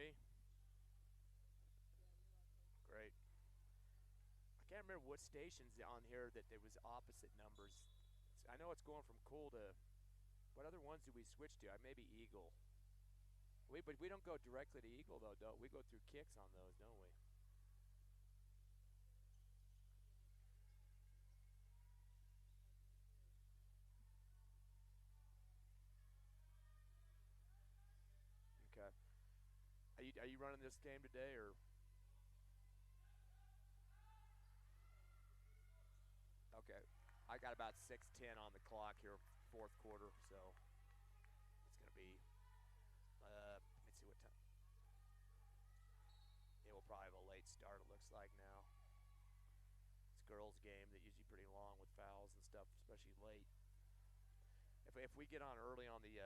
me? Great. I can't remember what stations on here that there was opposite numbers. I know it's going from cool to. What other ones do we switch to? Maybe Eagle. But we don't go directly to Eagle though, don't we? Go through kicks on those, don't we? Okay. Are you running this game today or? Okay. I got about 6:10 on the clock here, fourth quarter, so it's gonna be. Let me see what time. Yeah, we'll probably have a late start. It looks like now. It's a girls' game that usually pretty long with fouls and stuff, especially late. If we get on early on the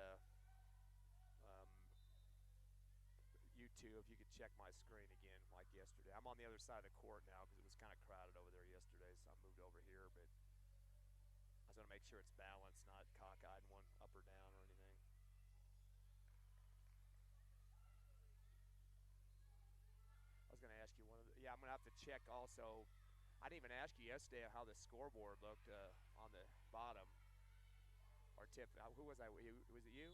YouTube, if you could check my screen again, like yesterday. I'm on the other side of the court now because it was kind of crowded over there yesterday, so I moved over here. But I was going to make sure it's balanced, not cockeyed one up or down or anything. I was going to ask you one of the. Yeah, I'm going to have to check also. I didn't even ask you yesterday how the scoreboard looked on the bottom. Or Tiff, who was I? Was it you?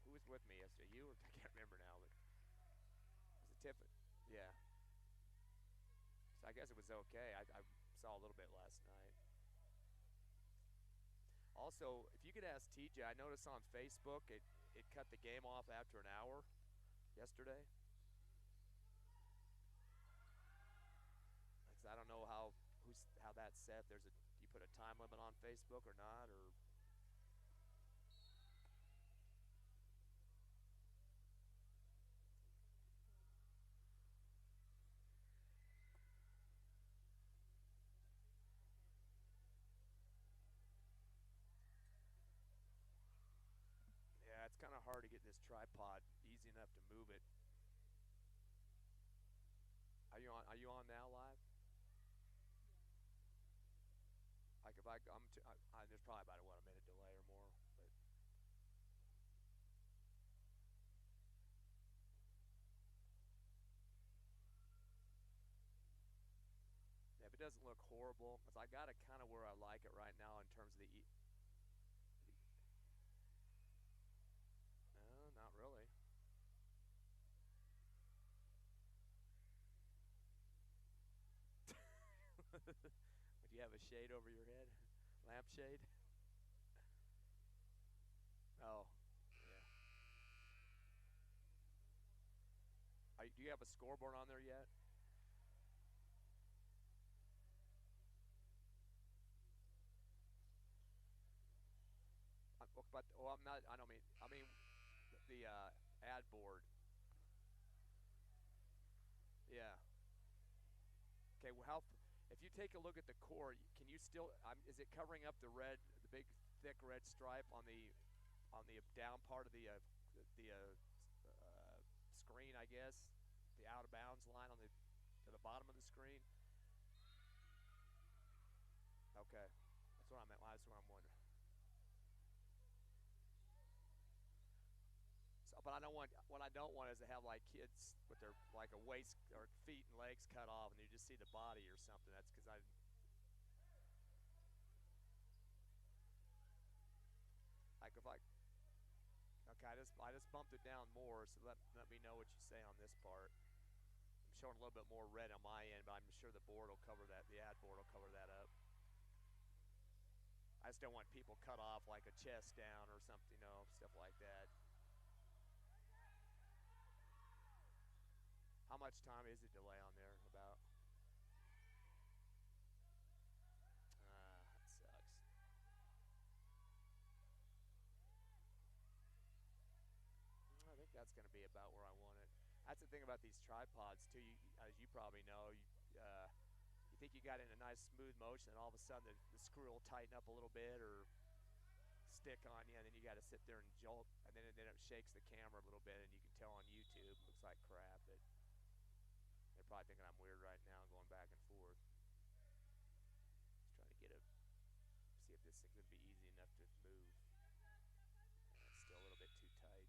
Who was with me yesterday? You? Or, I can't remember now. But was it Tiff? Yeah. So I guess it was okay. I saw a little bit last night. Also, if you could ask TJ, I noticed on Facebook it cut the game off after an hour yesterday. I don't know how that's set. Do you put a time limit on Facebook or not, or? Yeah, it's kind of hard to get this tripod easy enough to move it. Are you on? Are you on now live? Like if there's probably about a minute delay or more, but. Yeah, if it doesn't look horrible, because I got it kind of where I like it right now in terms of the. No, not really. Would you have a shade over your head? Lampshade? Oh, yeah. Do you have a scoreboard on there yet? But I'm not. I don't mean. I mean the ad board. Yeah. Okay. Well, if you take a look at the core, can you still? Is it covering up the big thick red stripe on the down part of the screen? I guess the out of bounds line on to the bottom of the screen. Okay. That's what I meant. That's what I'm wondering. So, but what I don't want is to have like kids with their like a waist or feet and legs cut off, and you just see the body or something. That's because if I okay, I just bumped it down more, so let me know what you say on this part. I'm showing a little bit more red on my end, but I'm sure the board will cover that. The ad board will cover that up. I just don't want people cut off like a chest down or something, stuff like that. How much time is the delay on there about? That sucks. I think that's going to be about where I want it. That's the thing about these tripods too. As you probably know, you think you got in a nice smooth motion, and all of a sudden the screw will tighten up a little bit or stick on you, and then you got to sit there and jolt, and then it shakes the camera a little bit, and you can tell on YouTube it looks like crap. But they're probably thinking I'm weird right now, going back and forth. Just trying to see if this thing would be easy enough to move. And it's still a little bit too tight.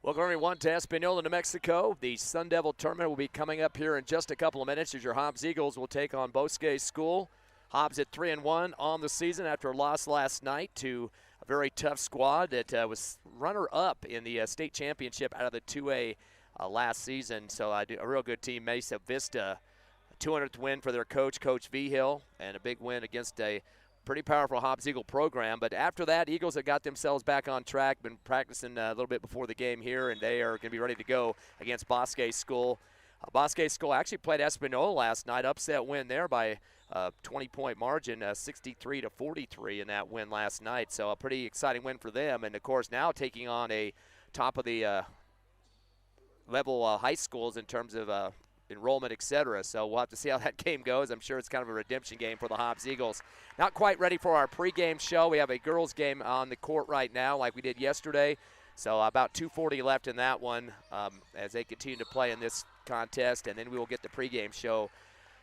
Welcome everyone to Espanola, New Mexico. The Sun Devil tournament will be coming up here in just a couple of minutes as your Hobbs Eagles will take on Bosque School. Hobbs at 3-1 on the season after a loss last night to a very tough squad that was runner-up in the state championship out of the 2A last season. So a real good team, Mesa Vista. A 200th win for their coach, Coach Vigil, and a big win against a pretty powerful Hobbs Eagle program. But after that, Eagles have got themselves back on track, been practicing a little bit before the game here, and they are going to be ready to go against Bosque School. Bosque School actually played Espanola last night, upset win there by a 20-point margin, 63-43 in that win last night. So a pretty exciting win for them. And, of course, now taking on a top of the level high schools in terms of enrollment, etc. So we'll have to see how that game goes. I'm sure it's kind of a redemption game for the Hobbs Eagles. Not quite ready for our pregame show. We have a girls game on the court right now like we did yesterday. So about 2:40 left in that one as they continue to play in this contest, and then we will get the pregame show.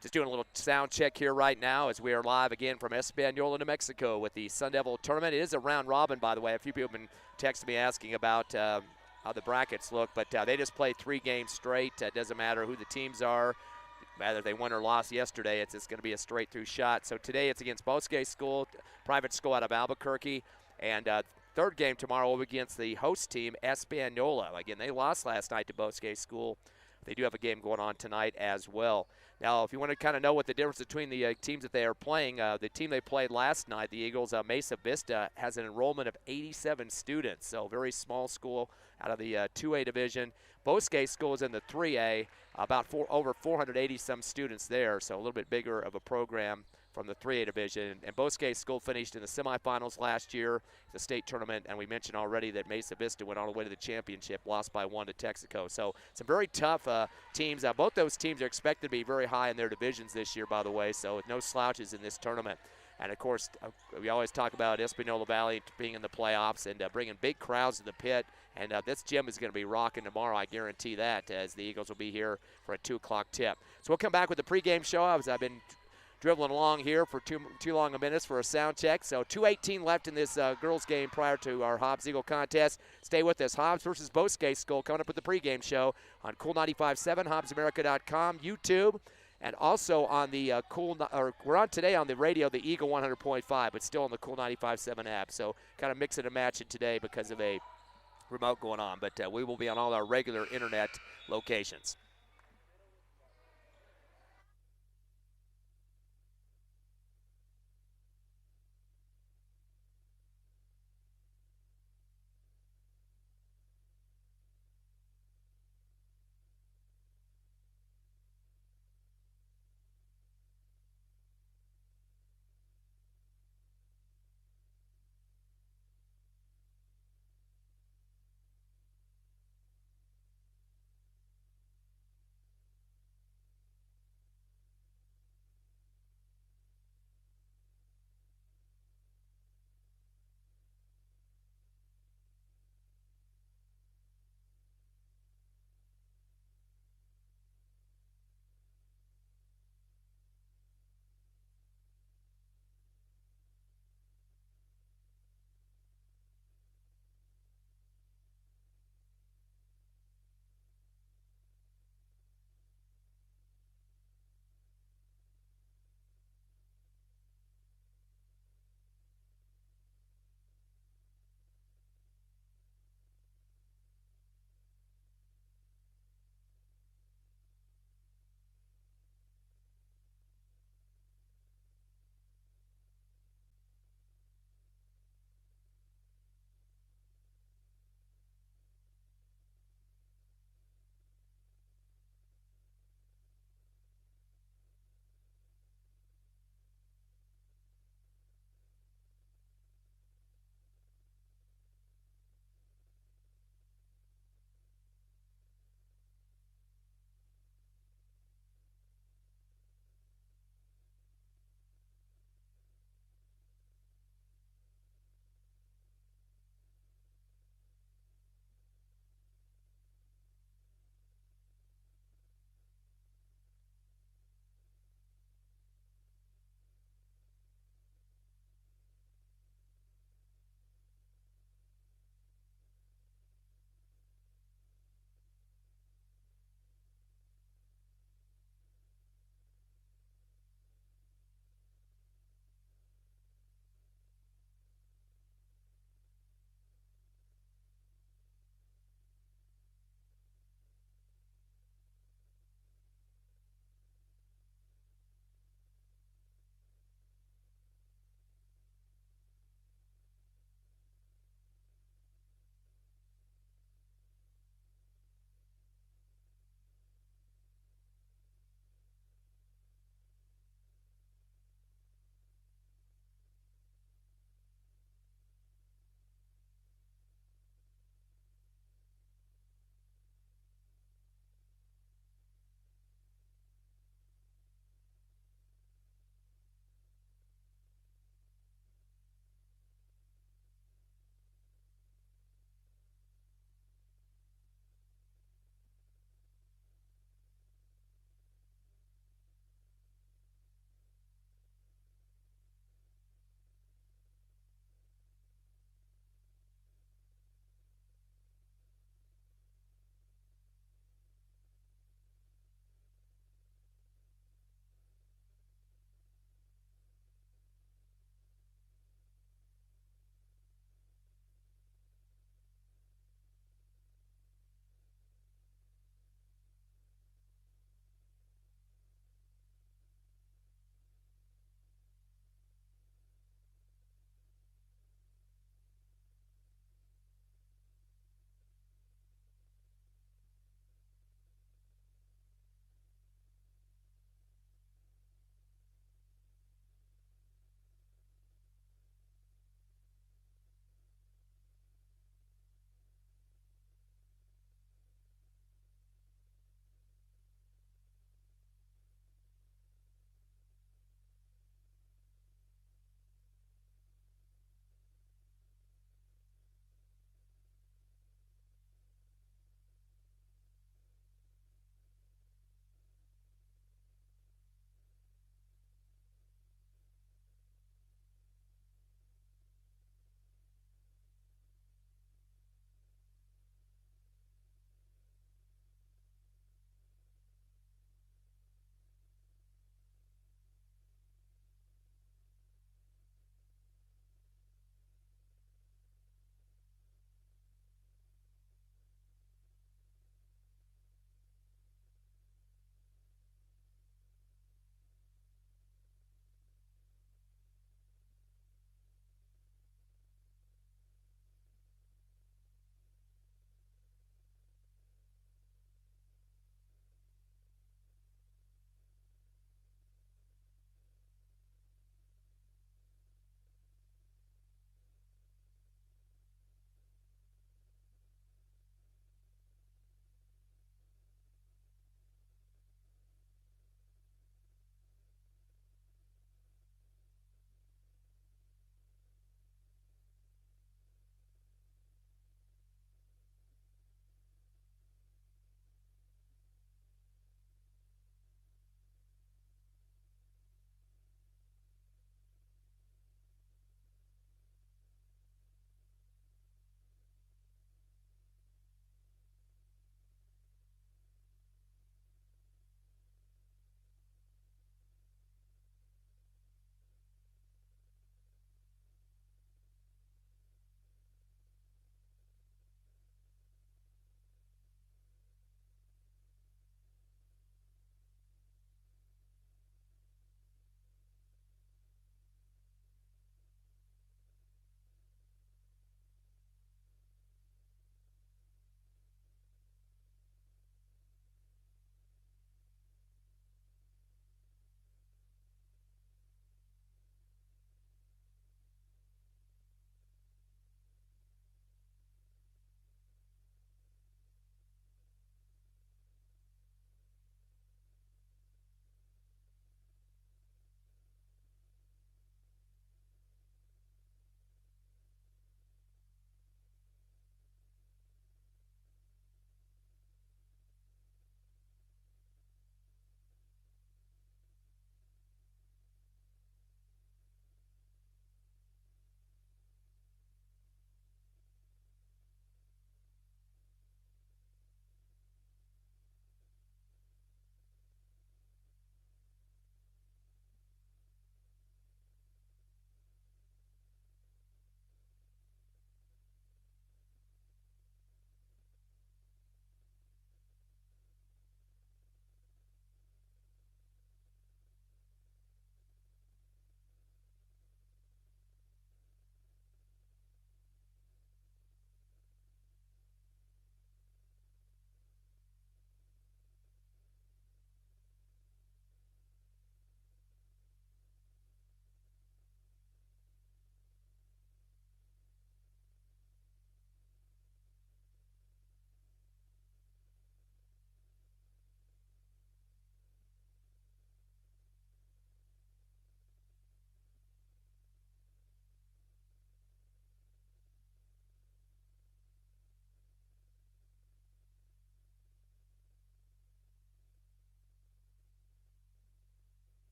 Just doing a little sound check here right now as we are live again from Espanola, New Mexico with the Sun Devil tournament. It is a round robin, by the way. A few people have been texting me asking about how the brackets look, but they just played 3 games straight. It doesn't matter who the teams are, whether they won or lost yesterday. It's just going to be a straight-through shot. So today it's against Bosque School, private school out of Albuquerque, and third game tomorrow will be against the host team, Espanola. Again, they lost last night to Bosque School. They do have a game going on tonight as well. Now, if you want to kind of know what the difference between the teams that they are playing, the team they played last night, the Eagles, Mesa Vista, has an enrollment of 87 students, so very small school out of the 2A division. Bosque School is in the 3A, about over 480-some students there, so a little bit bigger of a program from the 3A division. And Bosque School finished in the semifinals last year, the state tournament, and we mentioned already that Mesa Vista went all the way to the championship, lost by 1 to Texaco. So some very tough teams. Both those teams are expected to be very high in their divisions this year, by the way, so with no slouches in this tournament. And, of course, we always talk about Espanola Valley being in the playoffs and bringing big crowds to the pit. And this gym is going to be rocking tomorrow, I guarantee that, as the Eagles will be here for a 2 o'clock tip. So we'll come back with the pregame show. I've been dribbling along here for too long a minute for a sound check. So 2:18 left in this girls game prior to our Hobbs Eagle contest. Stay with us. Hobbs versus Bosque School coming up with the pregame show on Cool 95.7, HobbsAmerica.com, YouTube, and also on the we're on today on the radio, the Eagle 100.5, but still on the Cool 95.7 app. So kind of mixing and matching today because of a remote going on. But we will be on all our regular internet locations.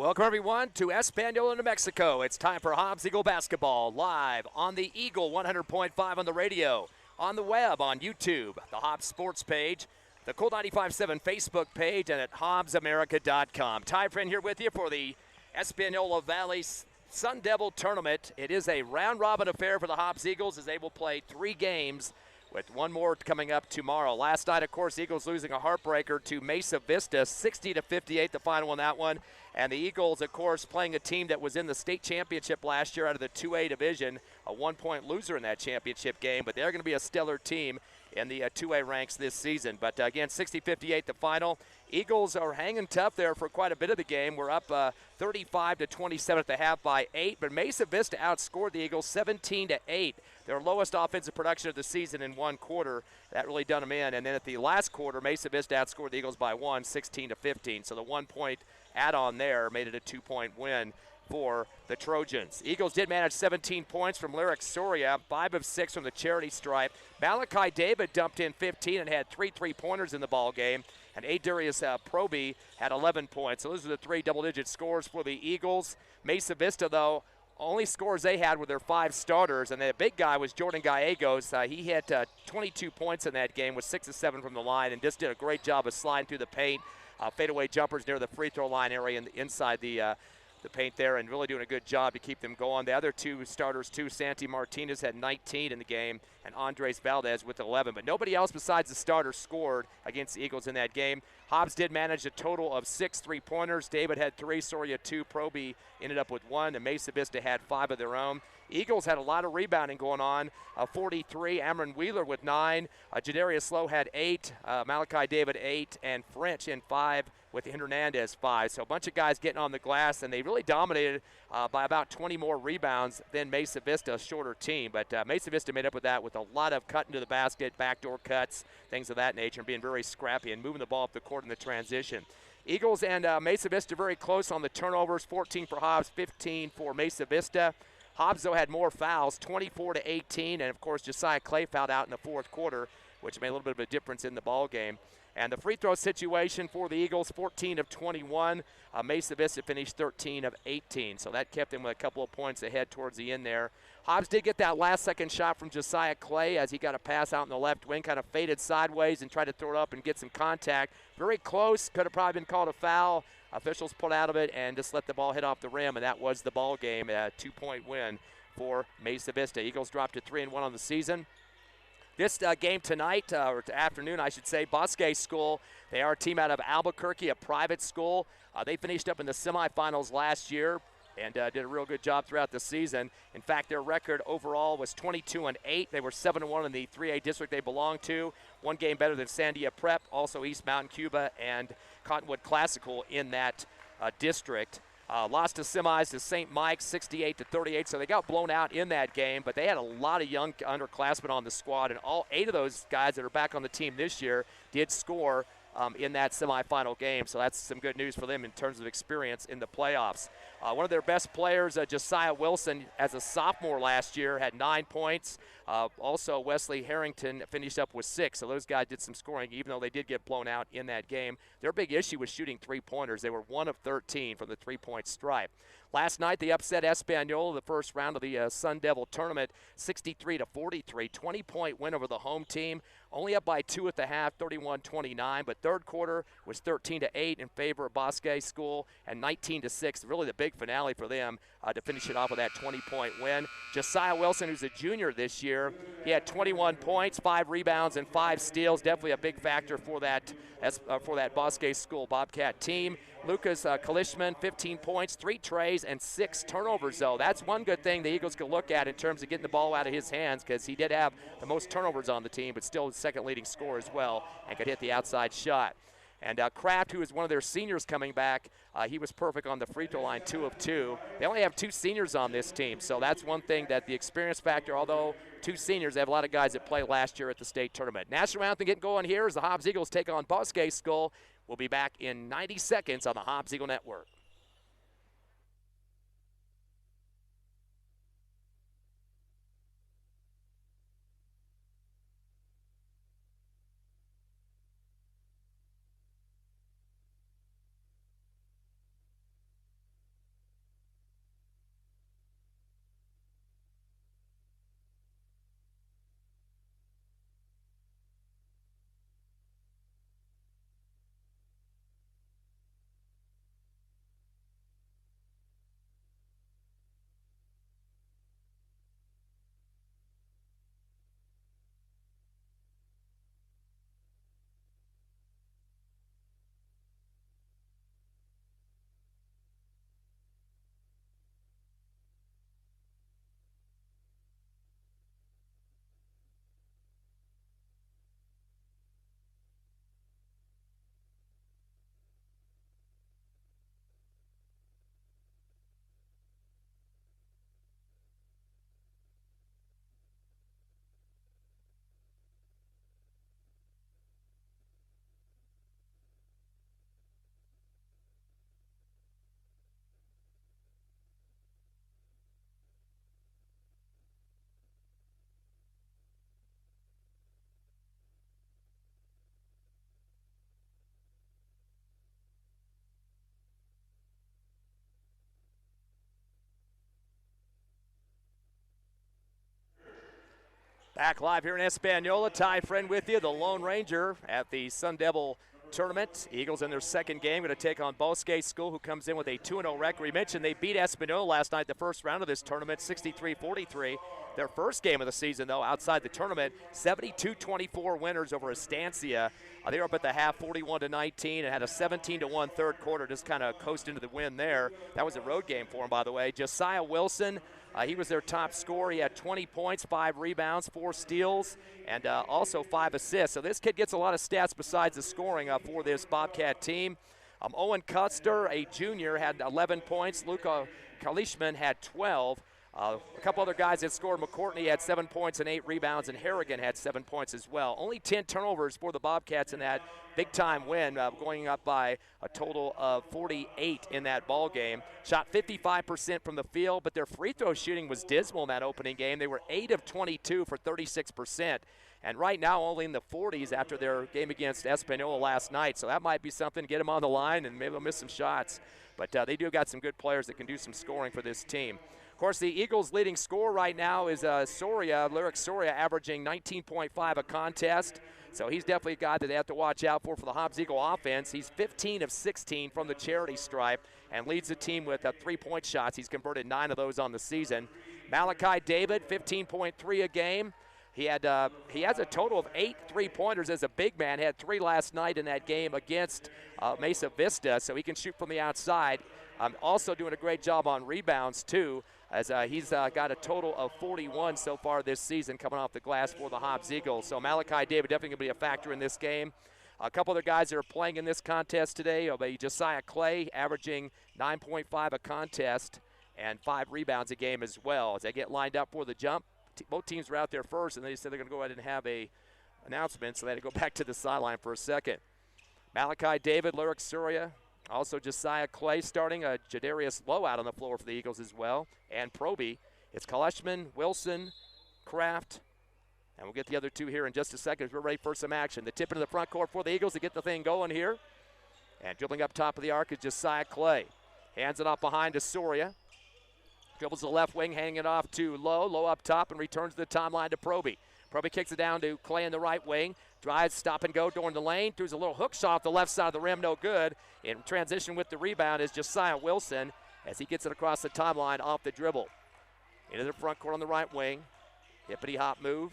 Welcome, everyone, to Espanola, New Mexico. It's time for Hobbs Eagle basketball, live on the Eagle 100.5 on the radio, on the web, on YouTube, the Hobbs Sports page, the Cool 95.7 Facebook page, and at HobbsAmerica.com. Ty Friend here with you for the Espanola Valley Sun Devil Tournament. It is a round-robin affair for the Hobbs Eagles as they will play 3 games with one more coming up tomorrow. Last night, of course, Eagles losing a heartbreaker to Mesa Vista, 60-58, the final in that one. And the Eagles, of course, playing a team that was in the state championship last year out of the 2A division, a 1-point loser in that championship game. But they're going to be a stellar team in the 2A ranks this season. But again, 60-58 the final. Eagles are hanging tough there for quite a bit of the game. We're up 35-27 at the half by 8. But Mesa Vista outscored the Eagles 17-8. Their lowest offensive production of the season in one quarter. That really done them in. And then at the last quarter, Mesa Vista outscored the Eagles by 1, 16-15. So the 1-point add-on there made it a 2-point win for the Trojans. Eagles did manage 17 points from Lyric Soria, 5 of 6 from the charity stripe. Malachi David dumped in 15 and had 3 3-pointers in the ball game. And Adarius Proby had 11 points. So those are the 3 double-digit scores for the Eagles. Mesa Vista, though, only scores they had were their 5 starters, and the big guy was Jordan Gallegos. He had 22 points in that game with 6 of 7 from the line and just did a great job of sliding through the paint. Fadeaway jumpers near the free throw line area and inside the paint there, and really doing a good job to keep them going. The other 2 starters, too, Santi Martinez had 19 in the game, and Andres Valdez with 11. But nobody else besides the starters scored against the Eagles in that game. Hobbs did manage a total of 6 3-pointers. David had 3, Soria 2, Proby ended up with 1, and Mesa Vista had 5 of their own. Eagles had a lot of rebounding going on. 43, Amron Wheeler with 9. Jadarius Lowe had 8, Malachi David 8, and French in 5 with Hernandez 5. So a bunch of guys getting on the glass, and they really dominated by about 20 more rebounds than Mesa Vista, a shorter team. But Mesa Vista made up with that with a lot of cutting to the basket, backdoor cuts, things of that nature, and being very scrappy and moving the ball up the court in the transition. Eagles and Mesa Vista very close on the turnovers, 14 for Hobbs, 15 for Mesa Vista. Hobbs, though, had more fouls, 24-18, and, of course, Josiah Clay fouled out in the fourth quarter, which made a little bit of a difference in the ball game. And the free throw situation for the Eagles, 14 of 21. Mesa Vista finished 13 of 18, so that kept them with a couple of points ahead towards the end there. Hobbs did get that last-second shot from Josiah Clay as he got a pass out in the left wing, kind of faded sideways and tried to throw it up and get some contact. Very close, could have probably been called a foul. Officials pulled out of it and just let the ball hit off the rim, and that was the ball game, a 2-point win for Mesa Vista. Eagles dropped to 3-1 on the season. This game tonight, or afternoon, I should say, Bosque School. They are a team out of Albuquerque, a private school. They finished up in the semifinals last year and did a real good job throughout the season. In fact, their record overall was 22-8. They were 7-1 in the 3A district they belonged to. 1 game better than Sandia Prep, also East Mountain Cuba and Cottonwood Classical in that district. Lost to semis to St. Mike's 68-38, so they got blown out in that game, but they had a lot of young underclassmen on the squad, and all 8 of those guys that are back on the team this year did score in that semifinal game, so that's some good news for them in terms of experience in the playoffs. One of their best players, Josiah Wilson, as a sophomore last year, had 9 points. Also, Wesley Harrington finished up with 6, so those guys did some scoring, even though they did get blown out in that game. Their big issue was shooting 3-pointers. They were 1 of 13 from the 3-point stripe. Last night, they upset Espanola, the first round of the Sun Devil tournament, 63-43, 20-point win over the home team. Only up by 2 at the half, 31-29, but third quarter was 13-8 in favor of Bosque School and 19-6, really the big finale for them to finish it off with that 20-point win. Josiah Wilson, who's a junior this year, he had 21 points, 5 rebounds, and 5 steals. Definitely a big factor for that Bosque School Bobcat team. Lucas Kalishman, 15 points, 3 trays, and 6 turnovers, though. That's one good thing the Eagles could look at in terms of getting the ball out of his hands, because he did have the most turnovers on the team, but still the second leading scorer as well, and could hit the outside shot. And Kraft, who is one of their seniors coming back, he was perfect on the free throw line, 2 of 2. They only have 2 seniors on this team, so that's one thing that the experience factor, although 2 seniors, they have a lot of guys that played last year at the state tournament. National anthem getting going here as the Hobbs Eagles take on Bosque School. We'll be back in 90 seconds on the Hobbs Eagle Network. Back live here in Espanola. Ty Friend with you, the Lone Ranger at the Sun Devil tournament. Eagles in their second game going to take on Bosque School, who comes in with a 2-0 record. We mentioned they beat Espanola last night, the first round of this tournament, 63-43. Their first game of the season, though, outside the tournament, 72-24 winners over Estancia. They were up at the half, 41-19, and had a 17-1 third quarter, just kind of coast into the win there. That was a road game for them, by the way. Josiah Wilson, he was their top scorer. He had 20 points, 5 rebounds, 4 steals, and also 5 assists. So this kid gets a lot of stats besides the scoring for this Bobcat team. Owen Custer, a junior, had 11 points. Luca Kalishman had 12. A couple other guys that scored. McCourtney had 7 points and 8 rebounds, and Harrigan had 7 points as well. Only 10 turnovers for the Bobcats in that big-time win, going up by a total of 48 in that ball game. Shot 55% from the field, but their free throw shooting was dismal in that opening game. They were 8 of 22 for 36%. And right now only in the 40s after their game against Espanola last night. So that might be something to get them on the line, and maybe they'll miss some shots. But they do got some good players that can do some scoring for this team. Of course, the Eagles' leading scorer right now is Lyric Soria, averaging 19.5 a contest. So he's definitely a guy that they have to watch out for the Hobbs Eagle offense. He's 15 of 16 from the charity stripe and leads the team with 3-point shots. He's converted 9 of those on the season. Malachi David, 15.3 a game. He has a total of 8 3-pointers as a big man. Had 3 last night in that game against Mesa Vista, so he can shoot from the outside. Also doing a great job on rebounds, too, as he's got a total of 41 so far this season coming off the glass for the Hobbs Eagles. So Malachi David definitely going to be a factor in this game. A couple other guys that are playing in this contest today will be Josiah Clay, averaging 9.5 a contest and 5 rebounds a game as well. As they get lined up for the jump, both teams were out there first, and they said they're going to go ahead and have a announcement, so they had to go back to the sideline for a second. Malachi David, Lyric Surya, also Josiah Clay starting. Jadarius Lowe out on the floor for the Eagles as well, and Proby. It's Kaleshman, Wilson, Kraft, and we'll get the other two here in just a second as we're ready for some action. The tip into the front court for the Eagles to get the thing going here. And dribbling up top of the arc is Josiah Clay. Hands it off behind to Soria. Dribbles the left wing, handing it off to Lowe. Lowe up top and returns the timeline to Proby. Proby kicks it down to Clay in the right wing. Drives, stop and go during the lane. Throws a little hook shot off the left side of the rim, no good. In transition with the rebound is Josiah Wilson as he gets it across the timeline off the dribble. Into the front court on the right wing. Hippity hop move.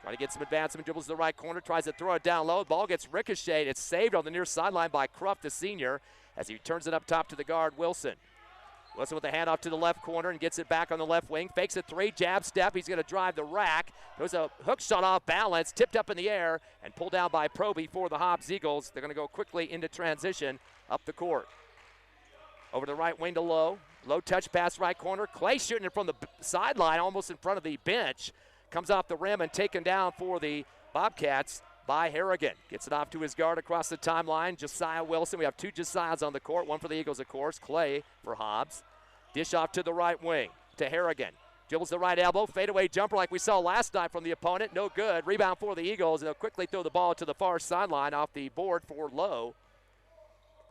Trying to get some advancement, dribbles to the right corner, tries to throw it down low. The ball gets ricocheted. It's saved on the near sideline by Cruft, the senior, as he turns it up top to the guard, Wilson. Wilson with the handoff to the left corner and gets it back on the left wing. Fakes a 3, jab step. He's going to drive the rack. Goes a hook shot off balance, tipped up in the air, and pulled down by Proby for the Hobbs Eagles. They're going to go quickly into transition up the court. Over the right wing to Lowe. Low touch pass right corner. Clay shooting it from the sideline, almost in front of the bench. Comes off the rim and taken down for the Bobcats by Harrigan. Gets it off to his guard across the timeline. Josiah Wilson. We have 2 Josiahs on the court. One for the Eagles, of course. Clay for Hobbs. Dish off to the right wing to Harrigan. Dribbles the right elbow. Fadeaway jumper like we saw last night from the opponent. No good. Rebound for the Eagles. They'll quickly throw the ball to the far sideline off the board for Lowe.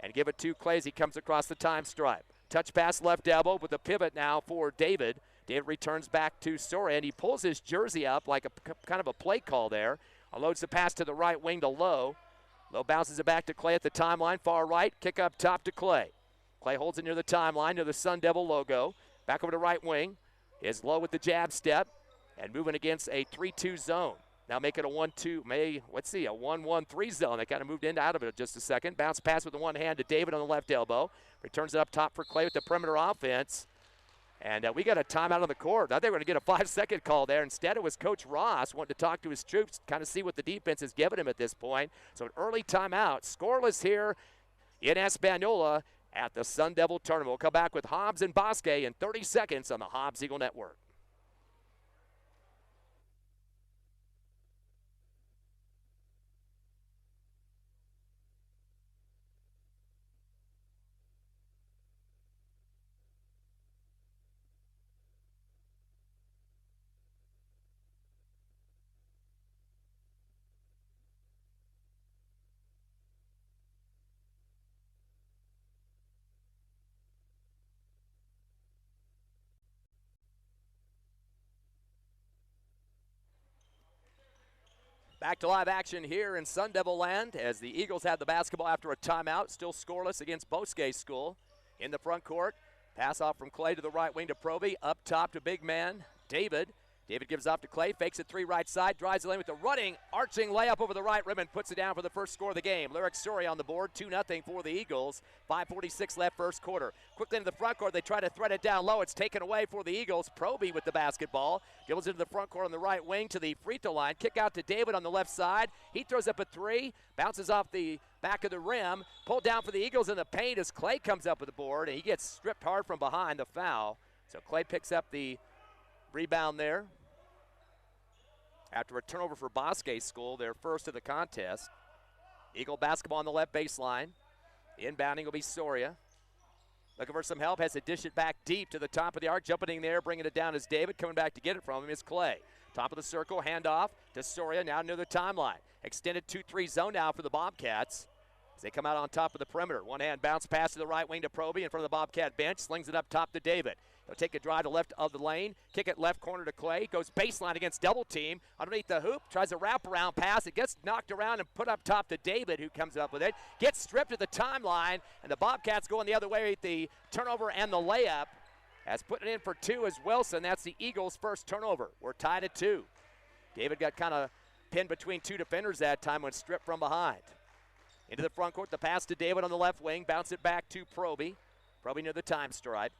And give it to Clay as he comes across the time stripe. Touch pass left elbow with a pivot now for David. David returns back to Soria, and he pulls his jersey up like a kind of a play call there. Unloads the pass to the right wing to Lowe. Lowe bounces it back to Clay at the timeline, far right. Kick up top to Clay. Clay holds it near the timeline, near the Sun Devil logo. Back over to right wing is Lowe with the jab step and moving against a 3-2 zone. Now make it a 1-2, a 1-1-3 zone. They kind of moved in out of it just a second. Bounce pass with the one hand to David on the left elbow. Returns it up top for Clay with the perimeter offense. And we got a timeout on the court. I think we're going to get a 5-second call there. Instead, it was Coach Ross wanting to talk to his troops, kind of see what the defense is giving him at this point. So an early timeout. Scoreless here in Espanola at the Sun Devil Tournament. We'll come back with Hobbs and Bosque in 30 seconds on the Hobbs Eagle Network. Back to live action here in Sun Devil land as the Eagles have the basketball after a timeout. Still scoreless against Bosque School. In the front court, pass off from Clay to the right wing to Proby. Up top to big man David. David gives off to Clay, fakes it three right side, drives the lane with the running, arching layup over the right rim and puts it down for the first score of the game. Lyric Story on the board, 2-0 for the Eagles. 5:46 left first quarter. Quickly into the front court, they try to thread it down low. It's taken away for the Eagles. Proby with the basketball. Dribbles into the front court on the right wing to the free throw line. Kick out to David on the left side. He throws up a three, bounces off the back of the rim. Pulled down for the Eagles in the paint as Clay comes up with the board, and he gets stripped hard from behind the foul. So Clay picks up the rebound there. After a turnover for Bosque School, their first of the contest. Eagle basketball on the left baseline. Inbounding will be Soria. Looking for some help, has to dish it back deep to the top of the arc. Jumping in there, bringing it down is David. Coming back to get it from him is Clay. Top of the circle, handoff to Soria, now near the timeline. Extended 2-3 zone now for the Bobcats as they come out on top of the perimeter. One hand bounce pass to the right wing to Proby in front of the Bobcat bench. Slings it up top to David. He'll take a drive to left of the lane, kick it left corner to Clay, goes baseline against double team, underneath the hoop, tries a wraparound pass, it gets knocked around and put up top to David, who comes up with it, gets stripped at the timeline, and the Bobcats going the other way with the turnover and the layup. As putting it in for two is Wilson. That's the Eagles' first turnover. We're tied at 2. David got kind of pinned between two defenders that time when stripped from behind. Into the front court, the pass to David on the left wing, bounce it back to Proby. Proby near the time stripe.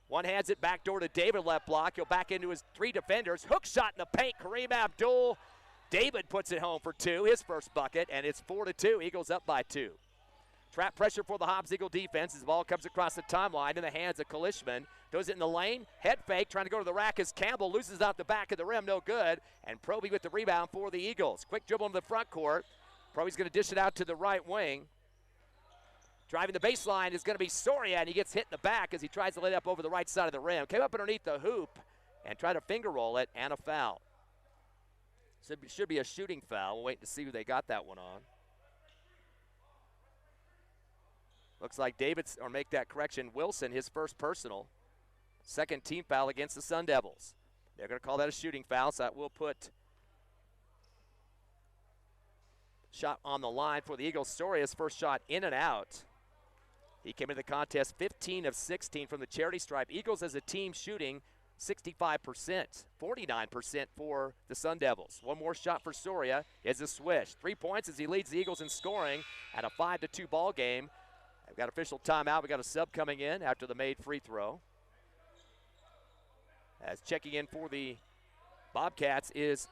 One hands it back door to David, left block. He'll back into his three defenders. Hook shot in the paint, Kareem Abdul. David puts it home for 2, his first bucket, and it's 4-2. Eagles up by 2. Trap pressure for the Hobbs Eagle defense as the ball comes across the timeline in the hands of Kalishman. Throws it in the lane, head fake, trying to go to the rack as Campbell loses out the back of the rim, no good. And Proby with the rebound for the Eagles. Quick dribble into the front court. Proby's going to dish it out to the right wing. Driving the baseline is going to be Soria, and he gets hit in the back as he tries to lay it up over the right side of the rim. Came up underneath the hoop and tried to finger roll it, and a foul. So it should be a shooting foul. We'll wait to see who they got that one on. Looks like David's, or make that correction, Wilson, his first personal. Second team foul against the Sun Devils. They're going to call that a shooting foul, so that will put shot on the line for the Eagles. Soria's first shot in and out. He came into the contest 15 of 16 from the charity stripe. Eagles as a team shooting 65%, 49% for the Sun Devils. One more shot for Soria is a swish. 3 points as he leads the Eagles in scoring at a 5-2 ball game. We've got official timeout. We've got a sub coming in after the made free throw. As checking in for the Bobcats is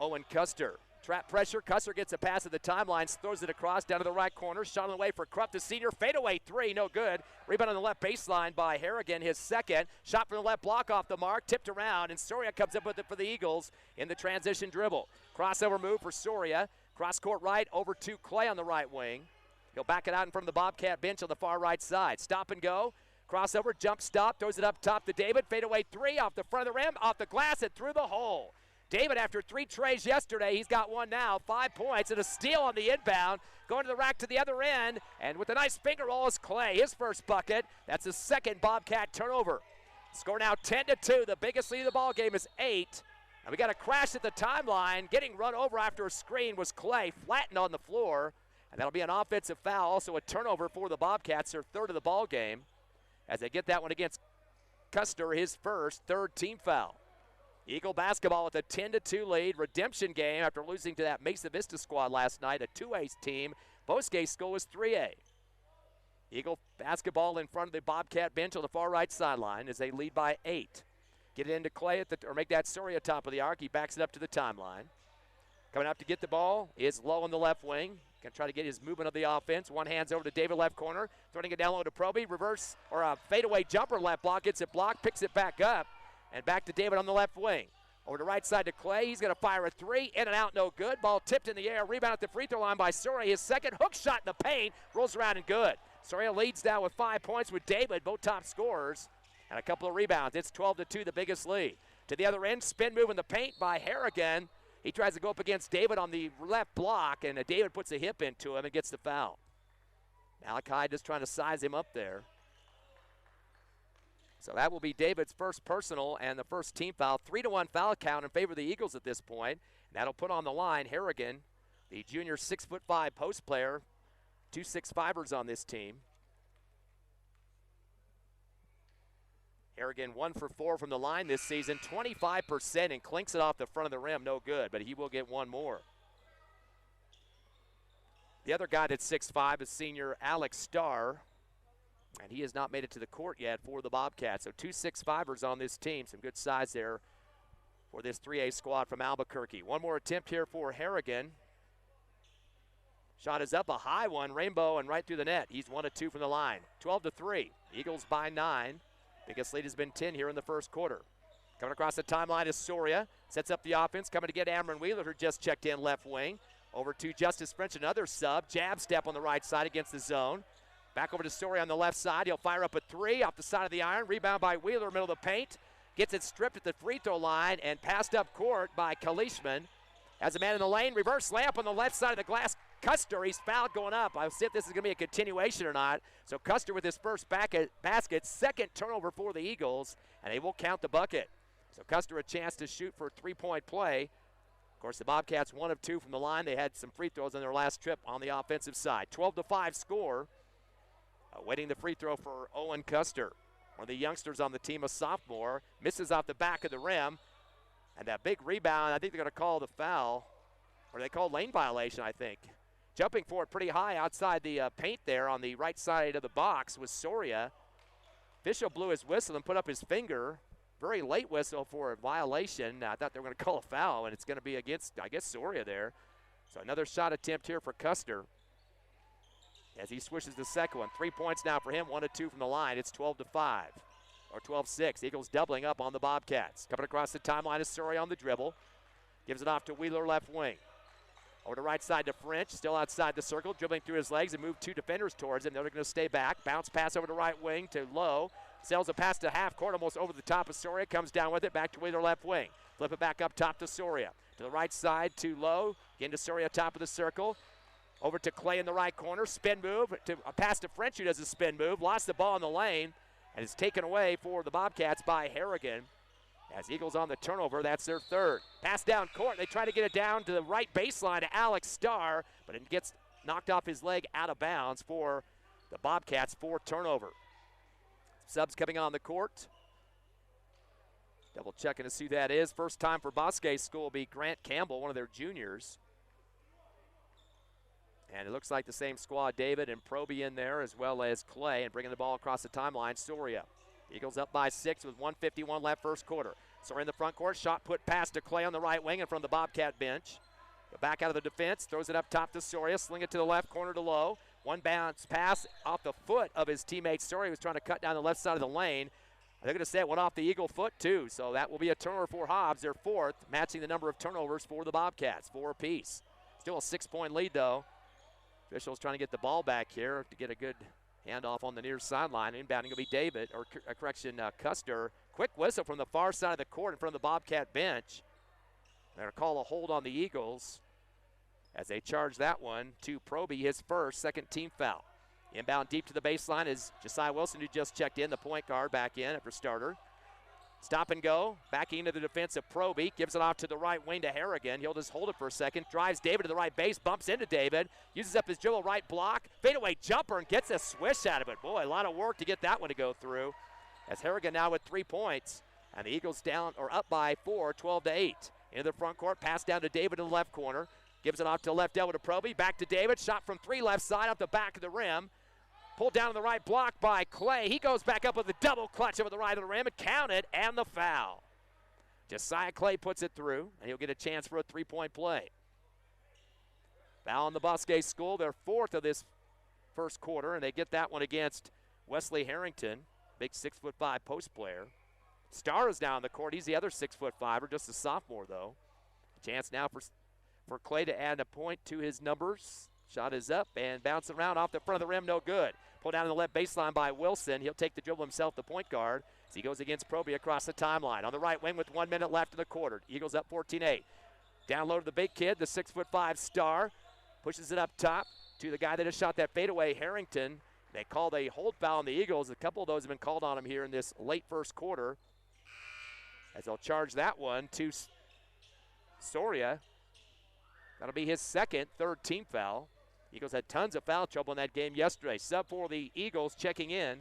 Owen Custer. Trap pressure, Custer gets a pass at the timeline, throws it across down to the right corner. Shot on the way for Krupp, the senior. Fadeaway 3, no good. Rebound on the left baseline by Harrigan, his second. Shot from the left block off the mark, tipped around, and Soria comes up with it for the Eagles in the transition dribble. Crossover move for Soria. Cross court right over to Clay on the right wing. He'll back it out in front of the Bobcat bench on the far right side. Stop and go. Crossover, jump stop, throws it up top to David. Fadeaway 3 off the front of the rim, off the glass and through the hole. David, after 3 trays yesterday, he's got one now, 5 points, and a steal on the inbound. Going to the rack to the other end, and with a nice finger roll is Clay, his first bucket. That's his second Bobcat turnover. Score now 10-2. The biggest lead of the ball game is 8. And we got a crash at the timeline. Getting run over after a screen was Clay, flattened on the floor. And that'll be an offensive foul, also a turnover for the Bobcats, their third of the ball game, as they get that one against Custer, his first, third team foul. Eagle basketball with a 10-2 lead. Redemption game after losing to that Mesa Vista squad last night, a 2A team. Bosque School is 3A. Eagle basketball in front of the Bobcat bench on the far right sideline as they lead by 8. Get it into Clay or make that Soria top of the arc. He backs it up to the timeline. Coming up to get the ball is low on the left wing. Going to try to get his movement of the offense. One hand's over to David, left corner. Throwing it down low to Proby. Reverse or a fadeaway jumper, left block. Gets it blocked, picks it back up. And back to David on the left wing. Over to right side to Clay. He's going to fire a 3. In and out, no good. Ball tipped in the air. Rebound at the free throw line by Soria. His second hook shot in the paint. Rolls around and good. Soria leads now with 5 points with David, both top scorers. And a couple of rebounds. It's 12-2, the biggest lead. To the other end, spin move in the paint by Harrigan. He tries to go up against David on the left block, and David puts a hip into him and gets the foul. Malachi just trying to size him up there. So that will be David's first personal and the first team foul. 3-1 foul count in favor of the Eagles at this point. And that'll put on the line Harrigan, the junior 6'5" post player. 2 6'5ers on this team. Harrigan 1 for 4 from the line this season, 25%, and clinks it off the front of the rim. No good, but he will get one more. The other guy that's 6'5" is senior Alex Starr, and he has not made it to the court yet for the Bobcats. So 2 6'5ers on this team. Some good size there for this 3A squad from Albuquerque. One more attempt here for Harrigan. Shot is up, a high one, rainbow, and right through the net. He's 1 of 2 from the line. 12-3. Eagles by 9. Biggest lead has been 10 here in the first quarter. Coming across the timeline is Soria. Sets up the offense. Coming to get Amron Wheeler, who just checked in left wing. Over to Justice French, another sub. Jab step on the right side against the zone. Back over to Soria on the left side. He'll fire up a 3 off the side of the iron. Rebound by Wheeler, middle of the paint. Gets it stripped at the free throw line and passed up court by Kalishman. Has a man in the lane. Reverse layup on the left side of the glass. Custer, he's fouled going up. I'll see if this is going to be a continuation or not. So Custer with his first basket, second turnover for the Eagles, and they will count the bucket. So Custer a chance to shoot for a 3-point play. Of course, the Bobcats 1 of 2 from the line. They had some free throws on their last trip on the offensive side. 12-5 score. Awaiting the free throw for Owen Custer. One of the youngsters on the team, a sophomore, misses off the back of the rim. And that big rebound, I think they're going to call the foul, or they call lane violation, I think. Jumping for it pretty high outside the paint there on the right side of the box was Soria. Official blew his whistle and put up his finger. Very late whistle for a violation. I thought they were going to call a foul, and it's going to be against, I guess, Soria there. So another shot attempt here for Custer as he swishes the second one. 3 points now for him, 1 of 2 from the line. It's 12-5, or 12-6. Eagles doubling up on the Bobcats. Coming across the timeline is Soria on the dribble. Gives it off to Wheeler left wing. Over the right side to French, still outside the circle, dribbling through his legs and move 2 defenders towards him. They're going to stay back. Bounce pass over the right wing to Lowe. Sails a pass to half court, almost over the top of Soria. Comes down with it, back to Wheeler left wing. Flip it back up top to Soria. To the right side to Lowe. Again to Soria, top of the circle. Over to Clay in the right corner. Spin move. A pass to French, who does a spin move. Lost the ball in the lane. And it's taken away for the Bobcats by Harrigan. As Eagles on the turnover, that's their third. Pass down court. They try to get it down to the right baseline to Alex Starr, but it gets knocked off his leg out of bounds for the Bobcats for turnover. Subs coming on the court. Double checking to see who that is. First time for Bosque School will be Grant Campbell, one of their juniors. And it looks like the same squad, David and Proby in there, as well as Clay, and bringing the ball across the timeline, Soria. Eagles up by 6 with 1:51 left first quarter. Soria in the front court, shot put past to Clay on the right wing in front of the Bobcat bench. Go back out of the defense, throws it up top to Soria, sling it to the left corner to Lowe. One bounce pass off the foot of his teammate Soria, who was trying to cut down the left side of the lane. They're going to say it went off the Eagle foot too, so that will be a turnover for Hobbs, their fourth, matching the number of turnovers for the Bobcats, 4 apiece. Still a 6-point lead though. Officials trying to get the ball back here to get a good handoff on the near sideline. Inbounding will be David, or Custer. Quick whistle from the far side of the court in front of the Bobcat bench. They're going to call a hold on the Eagles as they charge that one to Proby, his first, second team foul. Inbound deep to the baseline is Josiah Wilson, who just checked in, the point guard, back in after starter. Stop and go, backing into the defense of Proby, gives it off to the right wing to Harrigan. He'll just hold it for a second, drives David to the right base, bumps into David, uses up his dribble right block, fadeaway jumper, and gets a swish out of it. Boy, a lot of work to get that one to go through. As Harrigan now with 3 points, and the Eagles down or up by 4, 12-8. Into the front court, pass down to David in the left corner, gives it off to left elbow to Proby, back to David, shot from 3 left side off the back of the rim. Pulled down to the right block by Clay. He goes back up with a double clutch over the right of the rim and counted, and the foul. Josiah Clay puts it through, and he'll get a chance for a 3-point play. Foul on the Bosque School, their fourth of this first quarter, and they get that one against Wesley Harrington, big 6'5" post player. Starr is now on the court. He's the other 6'5", just a sophomore though. Chance now for Clay to add a point to his numbers. Shot is up and bouncing around off the front of the rim, no good. Pulled down to the left baseline by Wilson. He'll take the dribble himself, the point guard, as he goes against Proby across the timeline. On the right wing with 1 minute left in the quarter. Eagles up 14-8. Down low to the big kid, the 6'5" Starr. Pushes it up top to the guy that has shot that fadeaway, Harrington. They called a hold foul on the Eagles. A couple of those have been called on them here in this late first quarter, as they'll charge that one to Soria. That'll be his third team foul. Eagles had tons of foul trouble in that game yesterday. Sub for the Eagles checking in.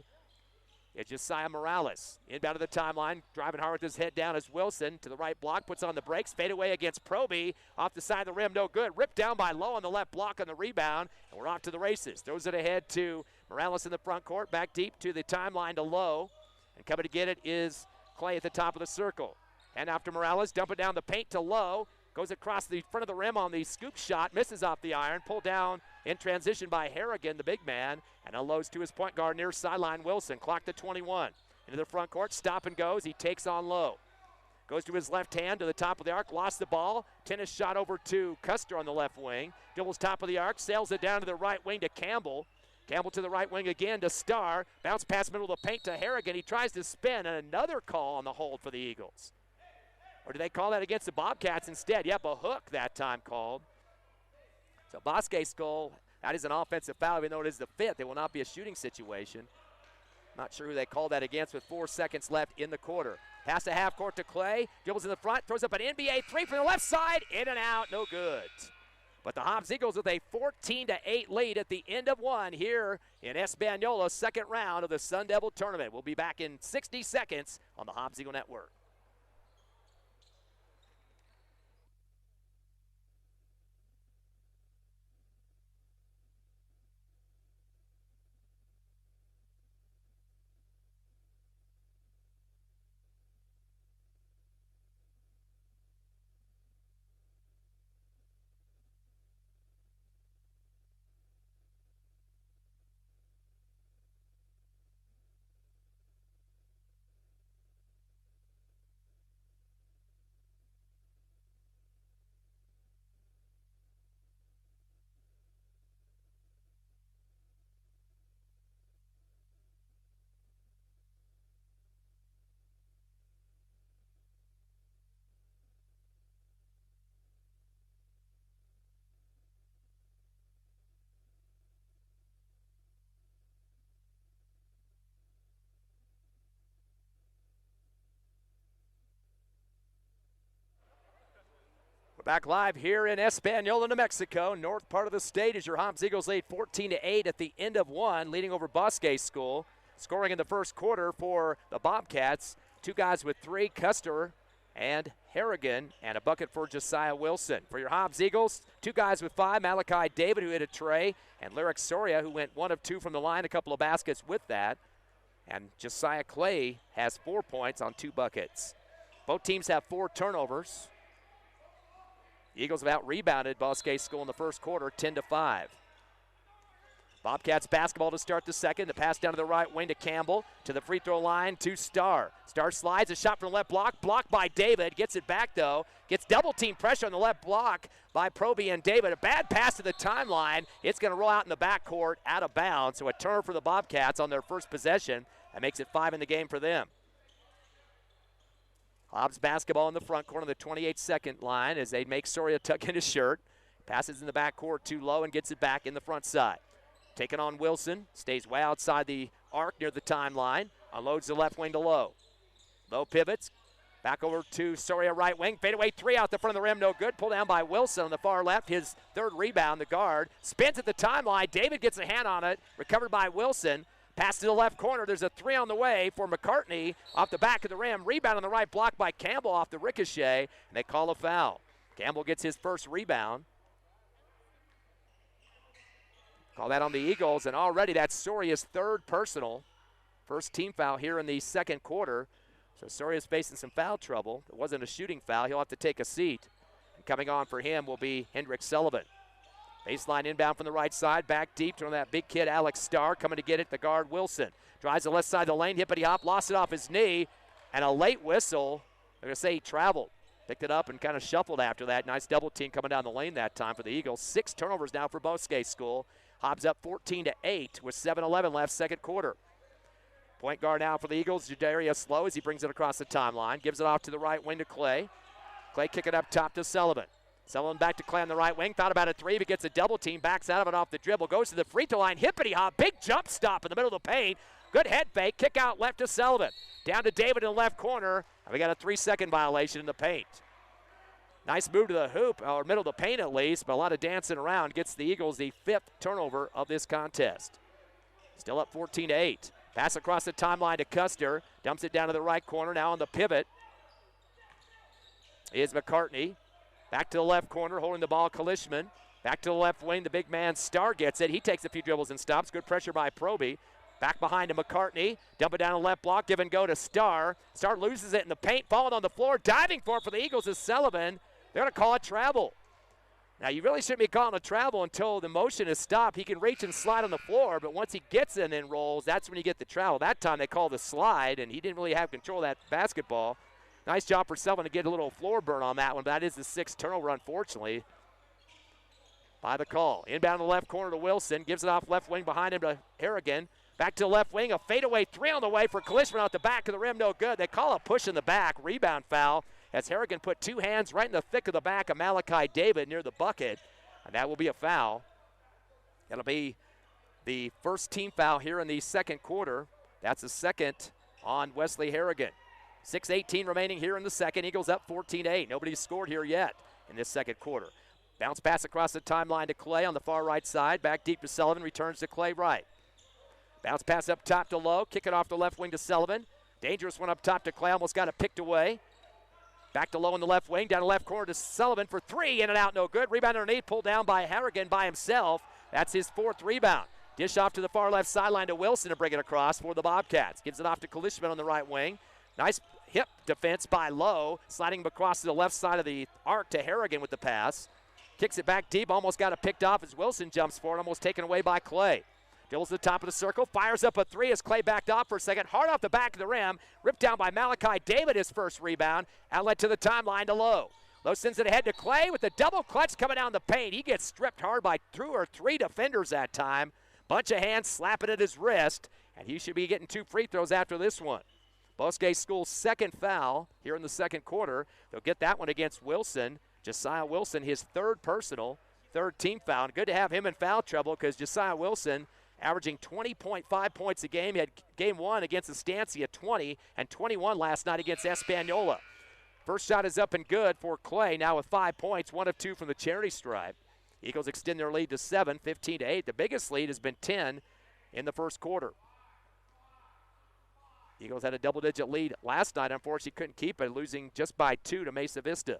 It's Josiah Morales. Inbound to the timeline, driving hard with his head down as Wilson to the right block, puts on the brakes, fade away against Proby. Off the side of the rim, no good. Ripped down by Lowe on the left block on the rebound, and we're off to the races. Throws it ahead to Morales in the front court, back deep to the timeline to Lowe. And coming to get it is Clay at the top of the circle. And after Morales, dump it down the paint to Lowe. Goes across the front of the rim on the scoop shot, misses off the iron, pulled down in transition by Harrigan, the big man, and unloads to his point guard near sideline Wilson. Clock to 21. Into the front court, stop and goes. He takes on Lowe. Goes to his left hand to the top of the arc, lost the ball. Tennis shot over to Custer on the left wing. Dribbles top of the arc, sails it down to the right wing to Campbell. Campbell to the right wing again to Starr. Bounce pass middle of the paint to Harrigan. He tries to spin, and another call on the hold for the Eagles. Or do they call that against the Bobcats instead? Yep, a hook that time called. So Bosque's goal, that is an offensive foul, even though it is the fifth. It will not be a shooting situation. Not sure who they called that against with 4 seconds left in the quarter. Pass to half court to Clay. Dribbles in the front, throws up an NBA three from the left side. In and out, no good. But the Hobbs Eagles with a 14-8 lead at the end of one here in Espanola, second round of the Sun Devil tournament. We'll be back in 60 seconds on the Hobbs Eagle Network. We're back live here in Espanola, New Mexico, north part of the state, as your Hobbs Eagles lead 14-8 at the end of one, leading over Bosque School. Scoring in the first quarter for the Bobcats, two guys with three, Custer and Harrigan, and a bucket for Josiah Wilson. For your Hobbs Eagles, two guys with five, Malachi David, who hit a tray, and Lyric Soria, who went 1 of 2 from the line, a couple of baskets with that. And Josiah Clay has 4 points on 2 buckets. Both teams have 4 turnovers. The Eagles have out-rebounded Bosque School in the first quarter, 10-5. Bobcats basketball to start the second. The pass down to the right wing to Campbell. To the free throw line to Starr. Starr slides, a shot from the left block. Blocked by David. Gets it back, though. Gets double-team pressure on the left block by Proby and David. A bad pass to the timeline. It's going to roll out in the backcourt, out of bounds. So a turn for the Bobcats on their first possession. That makes it 5 in the game for them. Hobbs basketball in the front corner, the 28-second line, as they make Soria tuck in his shirt. Passes in the backcourt too low and gets it back in the front side. Taking on Wilson, stays way outside the arc near the timeline. Unloads the left wing to Lowe. Lowe pivots, back over to Soria right wing. Fadeaway three out the front of the rim, no good. Pulled down by Wilson on the far left, his third rebound, the guard. Spins at the timeline, David gets a hand on it, recovered by Wilson. Pass to the left corner. There's a three on the way for McCartney off the back of the rim. Rebound on the right block by Campbell off the ricochet, and they call a foul. Campbell gets his first rebound. Call that on the Eagles, and already that's Soria's third personal. First team foul here in the second quarter. So Soria's facing some foul trouble. It wasn't a shooting foul. He'll have to take a seat. And coming on for him will be Hendrick Sullivan. Baseline inbound from the right side, back deep to that big kid, Alex Starr, coming to get it, the guard, Wilson. Drives the left side of the lane, hippity-hop, lost it off his knee, and a late whistle. They're going to say he traveled. Picked it up and kind of shuffled after that. Nice double team coming down the lane that time for the Eagles. 6 turnovers now for Bosque School. Hobbs up 14-8 with 7:11 left, second quarter. Point guard now for the Eagles, Jadarius Lowe, as he brings it across the timeline. Gives it off to the right wing to Clay. Clay kick it up top to Sullivan. Sullivan back to Clay on the right wing. Thought about a three, but gets a double team. Backs out of it off the dribble. Goes to the free throw line. Hippity-hop. Big jump stop in the middle of the paint. Good head fake. Kick out left to Sullivan. Down to David in the left corner. And we got a 3-second violation in the paint. Nice move to the hoop, or middle of the paint at least, but a lot of dancing around. Gets the Eagles the 5th turnover of this contest. Still up 14-8. Pass across the timeline to Custer. Dumps it down to the right corner. Now on the pivot is McCartney. Back to the left corner, holding the ball, Kalishman. Back to the left wing, the big man Starr gets it. He takes a few dribbles and stops. Good pressure by Proby. Back behind to McCartney. Dump it down the left block, give and go to Starr. Starr loses it in the paint, falling on the floor. Diving for it for the Eagles is Sullivan. They're going to call it travel. Now, you really shouldn't be calling a travel until the motion is stopped. He can reach and slide on the floor, but once he gets in and rolls, that's when you get the travel. That time they call the slide, and he didn't really have control of that basketball. Nice job for Sullivan to get a little floor burn on that one, but that is the 6th turnover, unfortunately, by the call. Inbound to the left corner to Wilson. Gives it off left wing behind him to Harrigan. Back to the left wing. A fadeaway three on the way for Kalishman out the back of the rim. No good. They call a push in the back. Rebound foul as Harrigan put 2 hands right in the thick of the back of Malachi David near the bucket. And that will be a foul. That'll be the first team foul here in the second quarter. That's the second on Wesley Harrigan. 6:18 remaining here in the second. Eagles up 14-8. Nobody's scored here yet in this second quarter. Bounce pass across the timeline to Clay on the far right side. Back deep to Sullivan. Returns to Clay right. Bounce pass up top to Lowe. Kick it off the left wing to Sullivan. Dangerous one up top to Clay. Almost got it picked away. Back to Lowe in the left wing. Down the left corner to Sullivan for 3. In and out. No good. Rebound underneath. Pulled down by Harrigan by himself. That's his 4th rebound. Dish off to the far left sideline to Wilson to bring it across for the Bobcats. Gives it off to Kalishman on the right wing. Nice hip defense by Lowe. Sliding across to the left side of the arc to Harrigan with the pass. Kicks it back deep. Almost got it picked off as Wilson jumps for it. Almost taken away by Clay. Dribbles to the top of the circle. Fires up a 3 as Clay backed off for a second. Hard off the back of the rim. Ripped down by Malachi David, his first rebound. Outlet to the timeline to Lowe. Lowe sends it ahead to Clay with the double clutch coming down the paint. He gets stripped hard by 2 or 3 defenders that time. Bunch of hands slapping at his wrist. And he should be getting 2 free throws after this one. Bosque School's 2nd foul here in the second quarter. They'll get that one against Wilson. Josiah Wilson, his 3rd personal, 3rd team foul. And good to have him in foul trouble because Josiah Wilson averaging 20.5 points a game. He had game 1 against Estancia 20 and 21 last night against Espanola. First shot is up and good for Clay, now with 5 points, 1 of 2 from the charity stripe. Eagles extend their lead to 7, 15-8. The biggest lead has been 10 in the first quarter. Eagles had a double-digit lead last night. Unfortunately, couldn't keep it, losing just by 2 to Mesa Vista.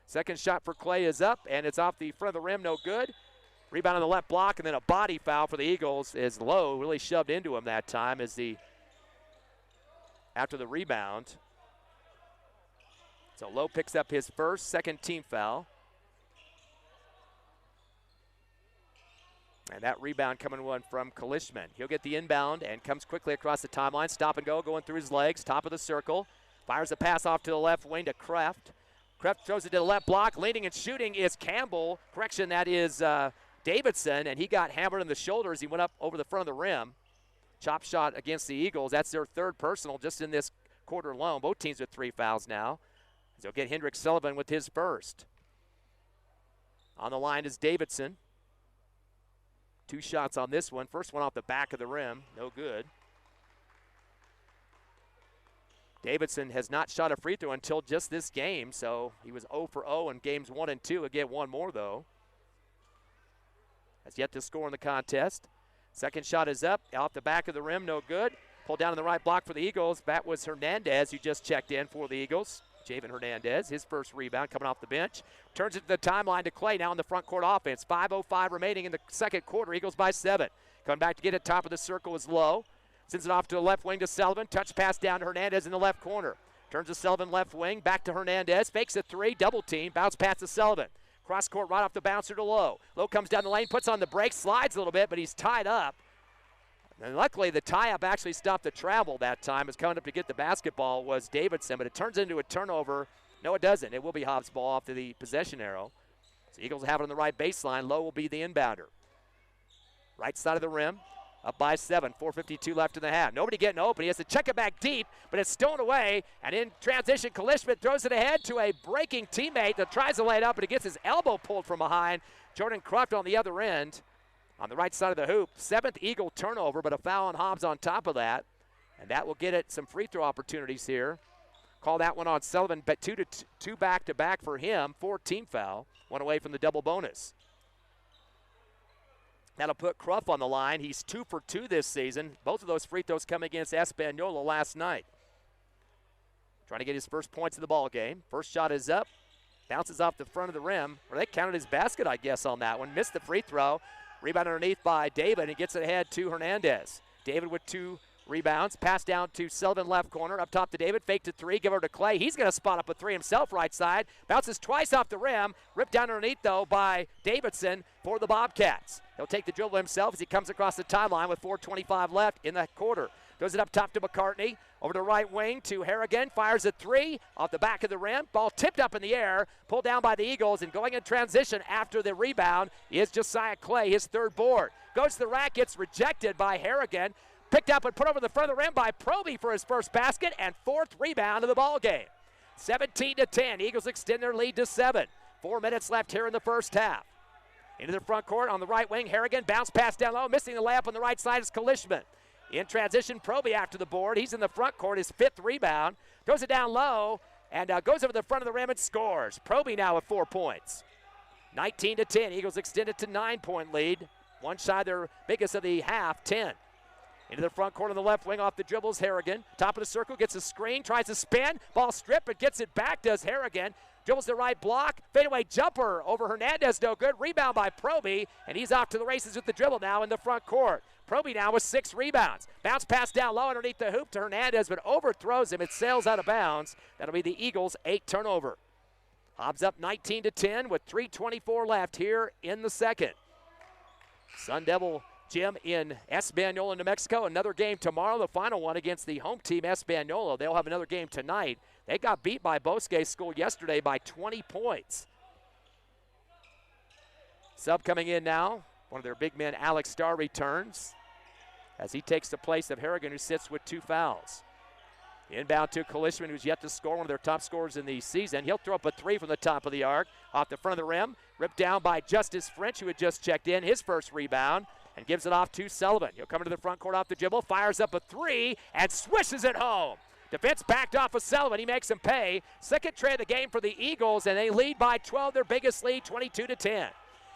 Second shot for Clay is up, and it's off the front of the rim, no good. Rebound on the left block, and then a body foul for the Eagles as Lowe really shoved into him that time after the rebound. So Lowe picks up his first, 2nd team foul. And that rebound coming one from Kalishman. He'll get the inbound and comes quickly across the timeline. Stop and go, going through his legs, top of the circle. Fires a pass off to the left wing to Kreft. Kreft throws it to the left block. Leading and shooting is Campbell. Correction, that is Davidson, and he got hammered in the shoulders. He went up over the front of the rim. Chop shot against the Eagles. That's their 3rd personal just in this quarter alone. Both teams with 3 fouls now. So get Hendrick Sullivan with his first. On the line is Davidson. 2 shots on this one. First one off the back of the rim. No good. Davidson has not shot a free throw until just this game, so he was 0 for 0 in games 1 and 2. He'll get 1 more, though. Has yet to score in the contest. Second shot is up. Off the back of the rim. No good. Pulled down in the right block for the Eagles. That was Hernandez, who just checked in for the Eagles. Javen Hernandez, his first rebound coming off the bench. Turns it to the timeline to Clay now in the front court offense. 5:05 remaining in the second quarter. Eagles by 7. Coming back to get it top of the circle is Lowe. Sends it off to the left wing to Sullivan. Touch pass down to Hernandez in the left corner. Turns to Sullivan left wing. Back to Hernandez. Fakes a 3. Double team. Bounce pass to Sullivan. Cross court right off the bouncer to Lowe. Lowe comes down the lane. Puts on the brakes. Slides a little bit, but he's tied up. And luckily, the tie-up actually stopped the travel that time. As coming up to get the basketball was Davidson, but it turns into a turnover. No, it doesn't. It will be Hobbs' ball off to the possession arrow. So Eagles have it on the right baseline. Lowe will be the inbounder. Right side of the rim. Up by 7, 4:52 left in the half. Nobody getting open. He has to check it back deep, but it's stolen away. And in transition, Kalishman throws it ahead to a breaking teammate that tries to lay it up, but he gets his elbow pulled from behind. Jordan Cruft on the other end, on the right side of the hoop. 7th Eagle turnover, but a foul on Hobbs on top of that. And that will get it some free throw opportunities here. Call that one on Sullivan, but two back-to-back for him. 4-team foul, one away from the double bonus. That'll put Cruff on the line. He's 2 for 2 this season. Both of those free throws come against Espanola last night. Trying to get his first points of the ball game. First shot is up. Bounces off the front of the rim. Or they counted his basket, I guess, on that one. Missed the free throw. Rebound underneath by David, and gets it ahead to Hernandez. David with 2 rebounds. Pass down to Sullivan left corner. Up top to David. Fake to 3. Give her to Clay. He's going to spot up a 3 himself right side. Bounces twice off the rim. Ripped down underneath, though, by Davidson for the Bobcats. He'll take the dribble himself as he comes across the timeline with 4:25 left in the quarter. Throws it up top to McCartney. Over to right wing to Harrigan. Fires a 3 off the back of the rim. Ball tipped up in the air. Pulled down by the Eagles. And going in transition after the rebound is Josiah Clay, his 3rd board. Goes to the rack. Gets rejected by Harrigan. Picked up and put over the front of the rim by Proby for his first basket and 4th rebound of the ball game. 17-10. Eagles extend their lead to 7. 4 minutes left here in the first half. Into the front court on the right wing. Harrigan bounce pass down low. Missing the layup on the right side is Kalishman. In transition, Proby after the board. He's in the front court, his 5th rebound. Throws it down low and goes over the front of the rim and scores. Proby now with 4 points. 19-10. Eagles extend it to 9-point lead. One shy their biggest of the half, 10. Into the front court on the left wing off the dribbles, Harrigan. Top of the circle, gets a screen, tries to spin. Ball stripped, but gets it back, does Harrigan. Dribbles the right block. Fadeaway jumper over Hernandez, no good. Rebound by Proby, and he's off to the races with the dribble now in the front court. Proby now with 6 rebounds. Bounce pass down low underneath the hoop to Hernandez, but overthrows him. It sails out of bounds. That'll be the Eagles' 8th turnover. Hobbs up 19-10 with 3:24 left here in the second. Sun Devil Jim in Espanola, New Mexico. Another game tomorrow, the final one against the home team, Espanola. They'll have another game tonight. They got beat by Bosque School yesterday by 20 points. Sub coming in now. One of their big men, Alex Starr, returns as he takes the place of Harrigan, who sits with 2 fouls. Inbound to Kalishman, who's yet to score, one of their top scorers in the season. He'll throw up a 3 from the top of the arc, off the front of the rim. Ripped down by Justice French, who had just checked in, his first rebound, and gives it off to Sullivan. He'll come into the front court off the dribble, fires up a 3, and swishes it home. Defense backed off of Sullivan. He makes him pay. Second tray of the game for the Eagles, and they lead by 12, their biggest lead, 22-10.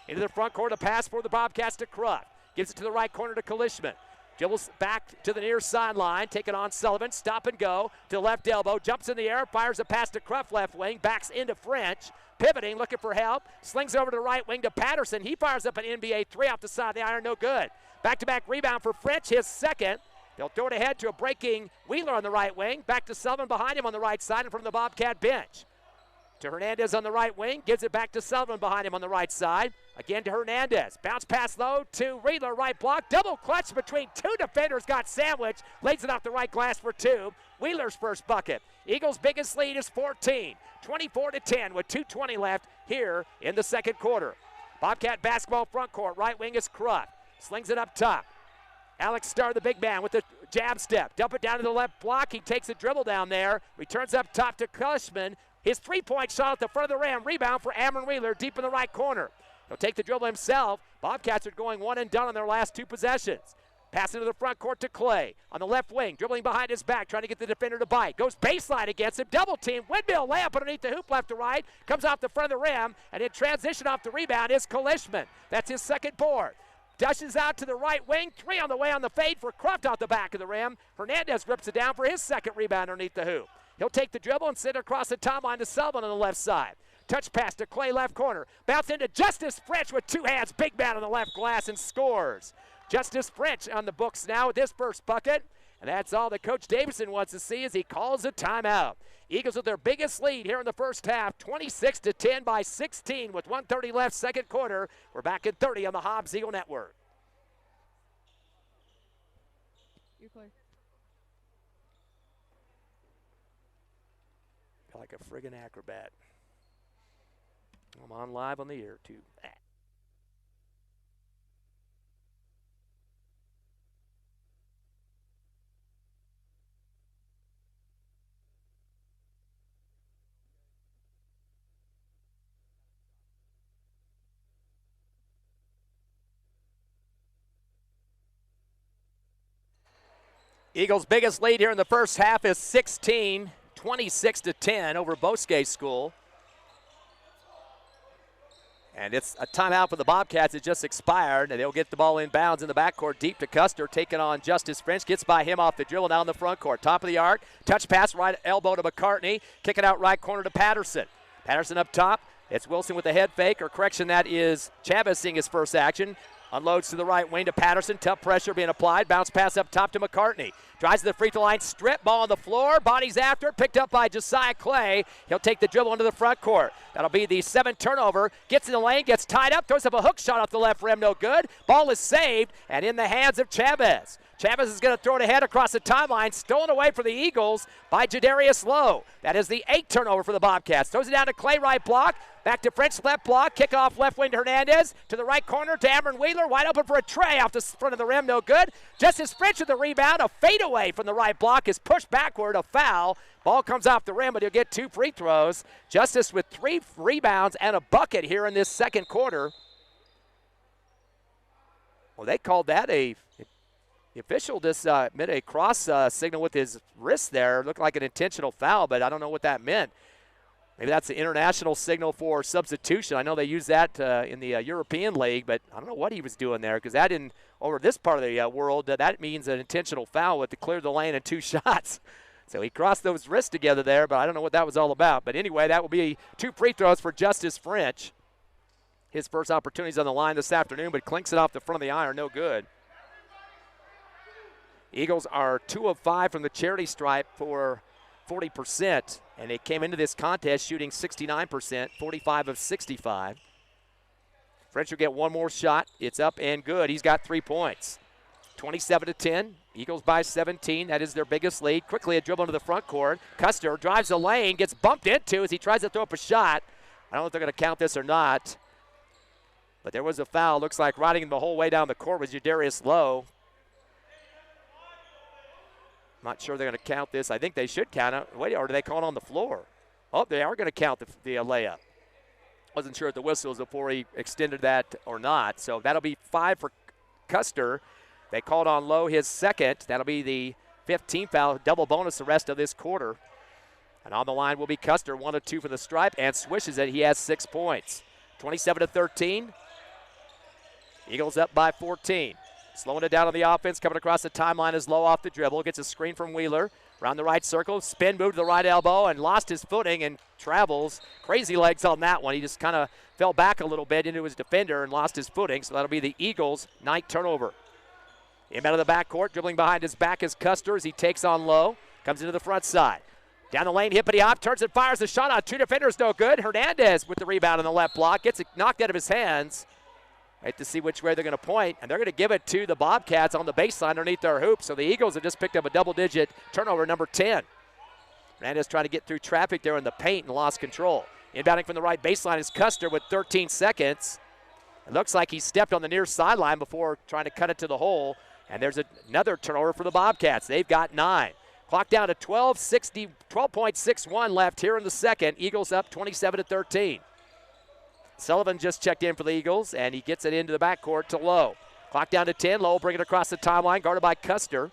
Into the front court, a pass for the Bobcats to Cruft. Gives it to the right corner to Kalishman. Dribbles back to the near sideline, take it on Sullivan, stop and go to the left elbow, jumps in the air, fires a pass to Cruft left wing, backs into French, pivoting, looking for help, slings over to the right wing to Patterson. He fires up an NBA 3 off the side of the iron, no good. Back-to-back rebound for French, his second. They'll throw it ahead to a breaking Wheeler on the right wing, back to Sullivan behind him on the right side and from the Bobcat bench. To Hernandez on the right wing, gives it back to Sullivan behind him on the right side. Again to Hernandez. Bounce pass low to Riedler, right block. Double clutch between 2 defenders, got sandwiched. Lays it off the right glass for 2. Wheeler's first bucket. Eagles' biggest lead is 14. 24-10 with 2:20 left here in the second quarter. Bobcat basketball front court. Right wing is Cruft. Slings it up top. Alex Starr, the big man, with the jab step. Dump it down to the left block. He takes a dribble down there. Returns up top to Cushman. His 3-point shot at the front of the rim. Rebound for Amron Wheeler deep in the right corner. He'll take the dribble himself. Bobcats are going one and done on their last 2 possessions. Pass into the front court to Clay. On the left wing, dribbling behind his back, trying to get the defender to bite. Goes baseline against him. Double team. Windmill layup underneath the hoop left to right. Comes off the front of the rim. And in transition off the rebound is Kalishman. That's his second board. Dashes out to the right wing. 3 on the way on the fade for Cruft off the back of the rim. Hernandez rips it down for his second rebound underneath the hoop. He'll take the dribble and send it across the timeline to Sullivan on the left side. Touch pass to Clay left corner. Bounce into Justice French with 2 hands. Big man on the left glass and scores. Justice French on the books now with his first bucket. And that's all that Coach Davison wants to see as he calls a timeout. Eagles with their biggest lead here in the first half, 26-10 by 16 with 1:30 left second quarter. We're back at 30 on the Hobbs Eagle Network. You're clear. Feel like a friggin' acrobat. I'm on live on the air too. Eagles' biggest lead here in the first half is 16, 26-10 over Bosque School. And it's a timeout for the Bobcats. It just expired, and they'll get the ball inbounds in the backcourt, deep to Custer, taking on Justice French. Gets by him off the dribble down the front court. Top of the arc, touch pass, right elbow to McCartney. Kick it out right corner to Patterson. Patterson up top. It's Wilson with the head fake, or correction, that is Chavez seeing his first action. Unloads to the right wing to Patterson. Tough pressure being applied. Bounce pass up top to McCartney. Drives to the free throw line. Strip ball on the floor. Bodies after. Picked up by Josiah Clay. He'll take the dribble into the front court. That'll be the 7th turnover. Gets in the lane. Gets tied up. Throws up a hook shot off the left rim. No good. Ball is saved and in the hands of Chavez. Chavez is going to throw it ahead across the timeline. Stolen away for the Eagles by Jadarius Lowe. That is the 8th turnover for the Bobcats. Throws it down to Clay, right block. Back to French, left block. Kickoff left wing to Hernandez. To the right corner to Amron Wheeler. Wide open for a tray off the front of the rim. No good. Justice French with the rebound. A fadeaway from the right block is pushed backward. A foul. Ball comes off the rim, but he'll get 2 free throws. Justice with 3 rebounds and a bucket here in this second quarter. Well, they called that the official just made a cross signal with his wrist there. Looked like an intentional foul, but I don't know what that meant. Maybe that's the international signal for substitution. I know they use that in the European League, but I don't know what he was doing there, because that in over this part of the world, that means an intentional foul with to clear the lane in 2 shots. So he crossed those wrists together there, but I don't know what that was all about. But anyway, that will be 2 free throws for Justice French. His first opportunity's on the line this afternoon, but clinks it off the front of the iron. No good. Eagles are 2 of 5 from the charity stripe for 40%, and they came into this contest shooting 69%, 45 of 65. French will get one more shot. It's up and good. He's got 3 points. 27-10. Eagles by 17. That is their biggest lead. Quickly a dribble into the front court. Custer drives the lane, gets bumped into as he tries to throw up a shot. I don't know if they're going to count this or not, but there was a foul. Looks like riding him the whole way down the court was Jadarius Lowe. Not sure they're going to count this. I think they should count it. Wait, or do they call it on the floor? Oh, they are going to count the layup. Wasn't sure if the whistle was before he extended that or not. So that'll be 5 for Custer. They called on Lowe his second. That'll be the 15th foul. Double bonus the rest of this quarter. And on the line will be Custer, 1 of 2 for the stripe, and swishes it. He has 6 points. 27-13. Eagles up by 14. Slowing it down on the offense, coming across the timeline is Lowe off the dribble. Gets a screen from Wheeler. Around the right circle, spin move to the right elbow and lost his footing and travels. Crazy legs on that one. He just kind of fell back a little bit into his defender and lost his footing. So that'll be the Eagles' 9th turnover. Inbound of the backcourt, dribbling behind his back is Custer as he takes on Lowe. Comes into the front side. Down the lane, hippity hop, turns and fires the shot on 2 defenders, no good. Hernandez with the rebound on the left block, gets it knocked out of his hands. Right to see which way they're going to point, and they're going to give it to the Bobcats on the baseline underneath their hoop. So the Eagles have just picked up a double-digit turnover, number 10. Hernandez trying to get through traffic there in the paint and lost control. Inbounding from the right baseline is Custer with 13 seconds. It looks like he stepped on the near sideline before trying to cut it to the hole, and there's another turnover for the Bobcats. They've got 9. Clock down to 12.61 left here in the second. Eagles up 27-13. Sullivan just checked in for the Eagles, and he gets it into the backcourt to Lowe. Clock down to 10. Lowe will bring it across the timeline, guarded by Custer.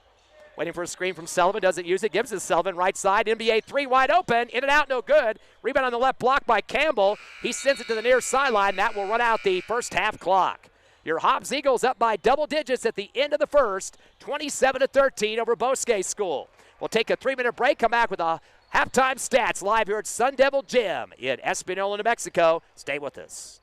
Waiting for a screen from Sullivan, doesn't use it. Gives it to Sullivan, right side. NBA 3 wide open. In and out, no good. Rebound on the left block by Campbell. He sends it to the near sideline. That will run out the first half clock. Your Hobbs Eagles up by double digits at the end of the first, 27-13 over Bosque School. We'll take a 3-minute break, come back with a halftime stats live here at Sun Devil Gym in Espanola, New Mexico. Stay with us.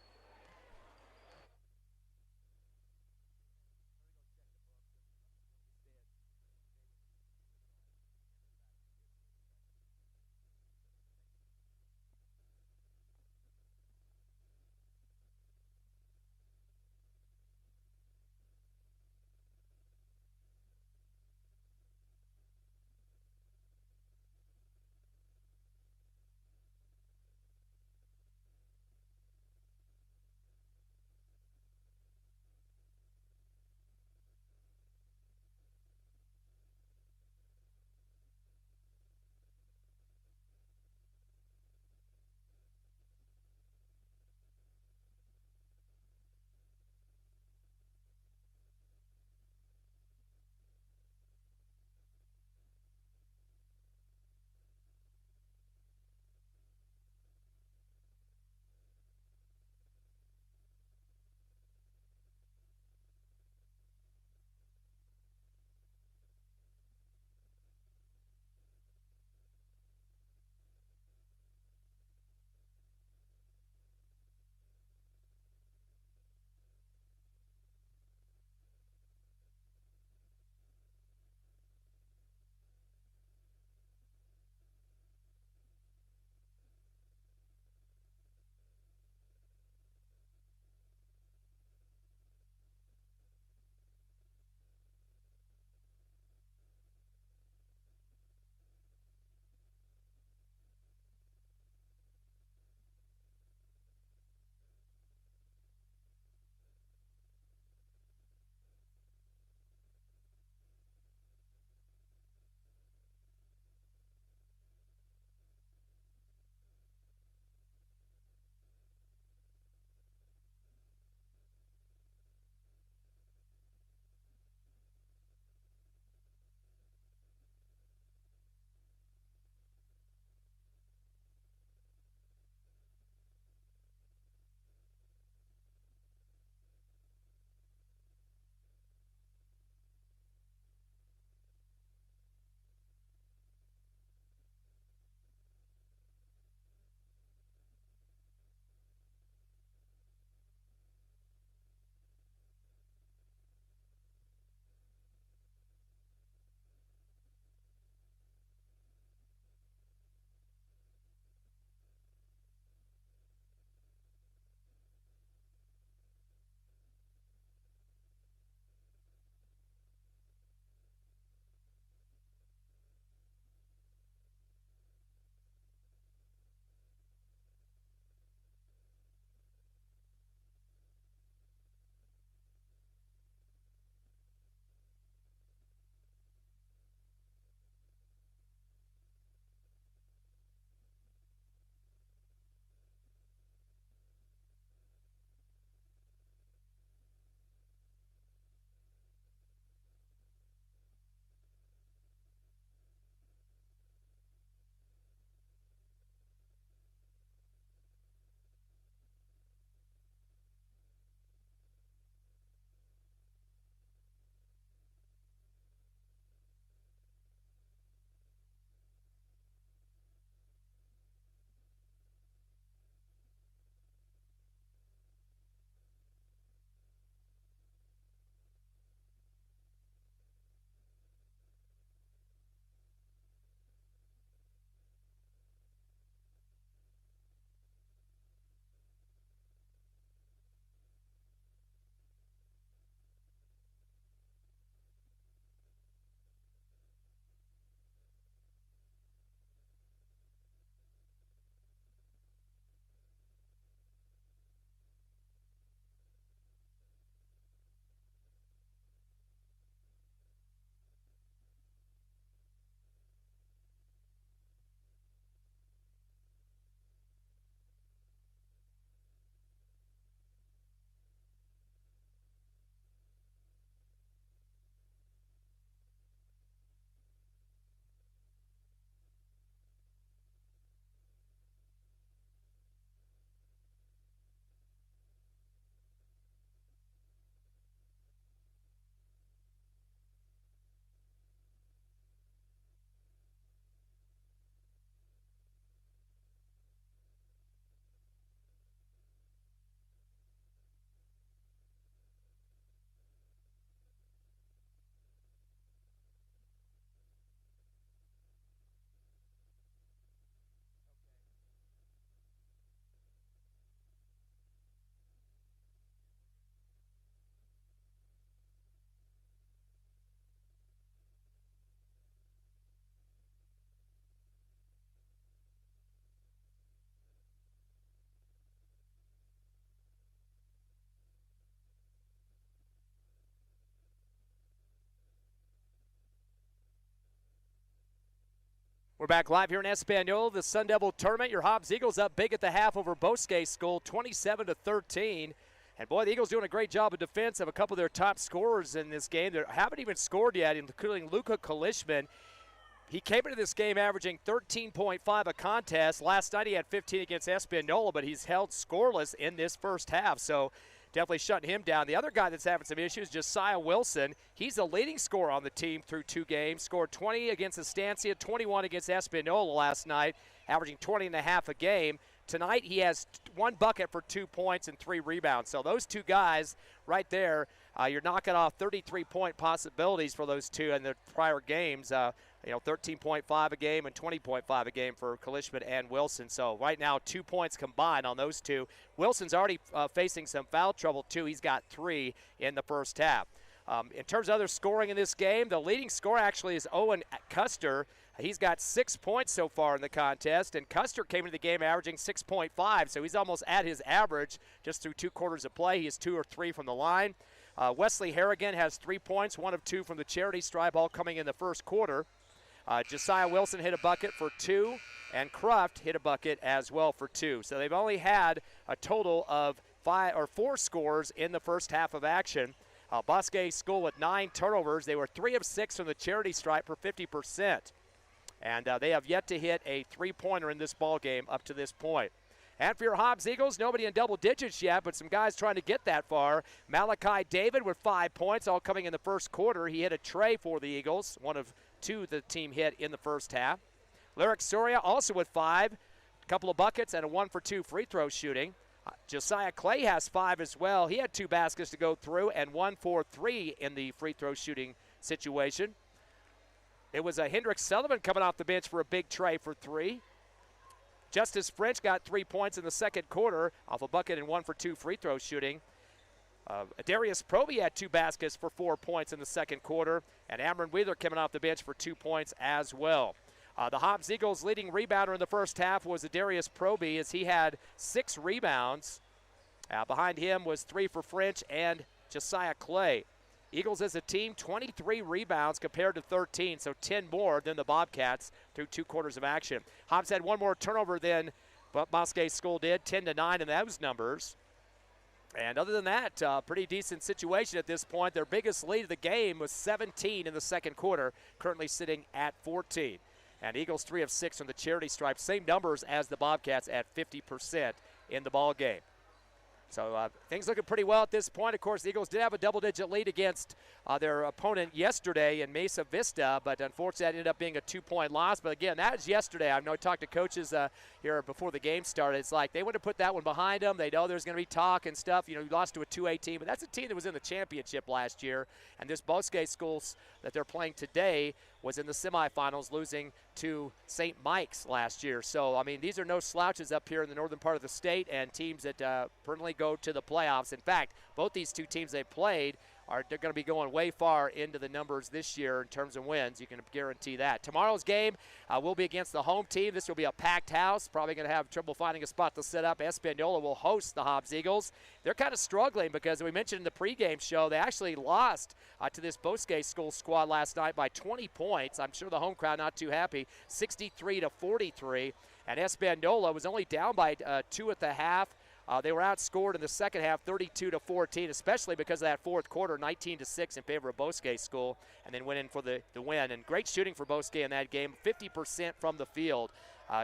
We're back live here in Espanola, the Sun Devil tournament. Your Hobbs Eagles up big at the half over Bosque School, 27-13. And boy, the Eagles doing a great job of defense. Have a couple of their top scorers in this game that haven't even scored yet, including Luka Kalishman. He came into this game averaging 13.5 a contest. Last night he had 15 against Espanola, but he's held scoreless in this first half. So definitely shutting him down. The other guy that's having some issues, Josiah Wilson. He's the leading scorer on the team through 2 games. Scored 20 against Estancia, 21 against Espanola last night, averaging 20.5 a game. Tonight he has 1 bucket for 2 points and 3 rebounds. So those 2 guys right there, you're knocking off 33-point possibilities for those 2 in the prior games. 13.5 a game and 20.5 a game for Kalishman and Wilson. So right now 2 points combined on those 2. Wilson's already facing some foul trouble too. He's got 3 in the first half. In terms of other scoring in this game, the leading scorer actually is Owen Custer. He's got 6 points so far in the contest, and Custer came into the game averaging 6.5, so he's almost at his average just through 2 quarters of play. He is 2 or 3 from the line. Wesley Harrigan has 3 points, 1 of 2 from the charity stripe, all coming in the first quarter. Josiah Wilson hit a bucket for 2, and Cruft hit a bucket as well for 2. So they've only had a total of 4 scores in the first half of action. Bosque School with 9 turnovers. They were 3 of 6 from the charity stripe for 50%. And they have yet to hit a 3-pointer in this ball game up to this point. And for your Hobbs Eagles, nobody in double digits yet, but some guys trying to get that far. Malachi David with 5 points, all coming in the first quarter. He hit a tray for the Eagles, 1 of 2 the team hit in the first half. Lyric Soria also with 5, a couple of buckets and a 1 for 2 free throw shooting. Josiah Clay has 5 as well. He had 2 baskets to go through and 1 for 3 in the free throw shooting situation. It was a Hendrix Sullivan coming off the bench for a big tray for 3. Justice French got 3 points in the second quarter off a bucket and 1 for 2 free throw shooting. Darius Proby had 2 baskets for 4 points in the second quarter, and Amron Wheeler coming off the bench for 2 points as well. The Hobbs Eagles' leading rebounder in the first half was Darius Proby, as he had 6 rebounds. Behind him was 3 for French and Josiah Clay. Eagles as a team, 23 rebounds compared to 13, so 10 more than the Bobcats through 2 quarters of action. Hobbs had 1 more turnover than Bosque School did, 10-9 in those numbers. And other than that, pretty decent situation at this point. Their biggest lead of the game was 17 in the second quarter, currently sitting at 14. And Eagles 3 of 6 from the charity stripe, same numbers as the Bobcats at 50% in the ball game. So things looking pretty well at this point. Of course, the Eagles did have a double-digit lead against their opponent yesterday in Mesa Vista, but unfortunately that ended up being a 2-point loss. But again, that was yesterday. I know I talked to coaches here before the game started. It's like they want to put that one behind them. They know there's going to be talk and stuff. You know, you lost to a 2A team, but that's a team that was in the championship last year. And this Bosque schools that they're playing today was in the semifinals, losing to St. Mike's last year. So, I mean, these are no slouches up here in the northern part of the state, and teams that permanently go to the playoffs. In fact, both these 2 teams they played they're going to be going way far into the numbers this year in terms of wins. You can guarantee that. Tomorrow's game will be against the home team. This will be a packed house. Probably going to have trouble finding a spot to set up. Espanola will host the Hobbs Eagles. They're kind of struggling because we mentioned in the pregame show they actually lost to this Bosque School squad last night by 20 points. I'm sure the home crowd not too happy, 63-43. And Espanola was only down by 2 at the half. They were outscored in the second half 32-14, especially because of that fourth quarter, 19-6 in favor of Bosque School, and then went in for the win. And great shooting for Bosque in that game, 50% from the field.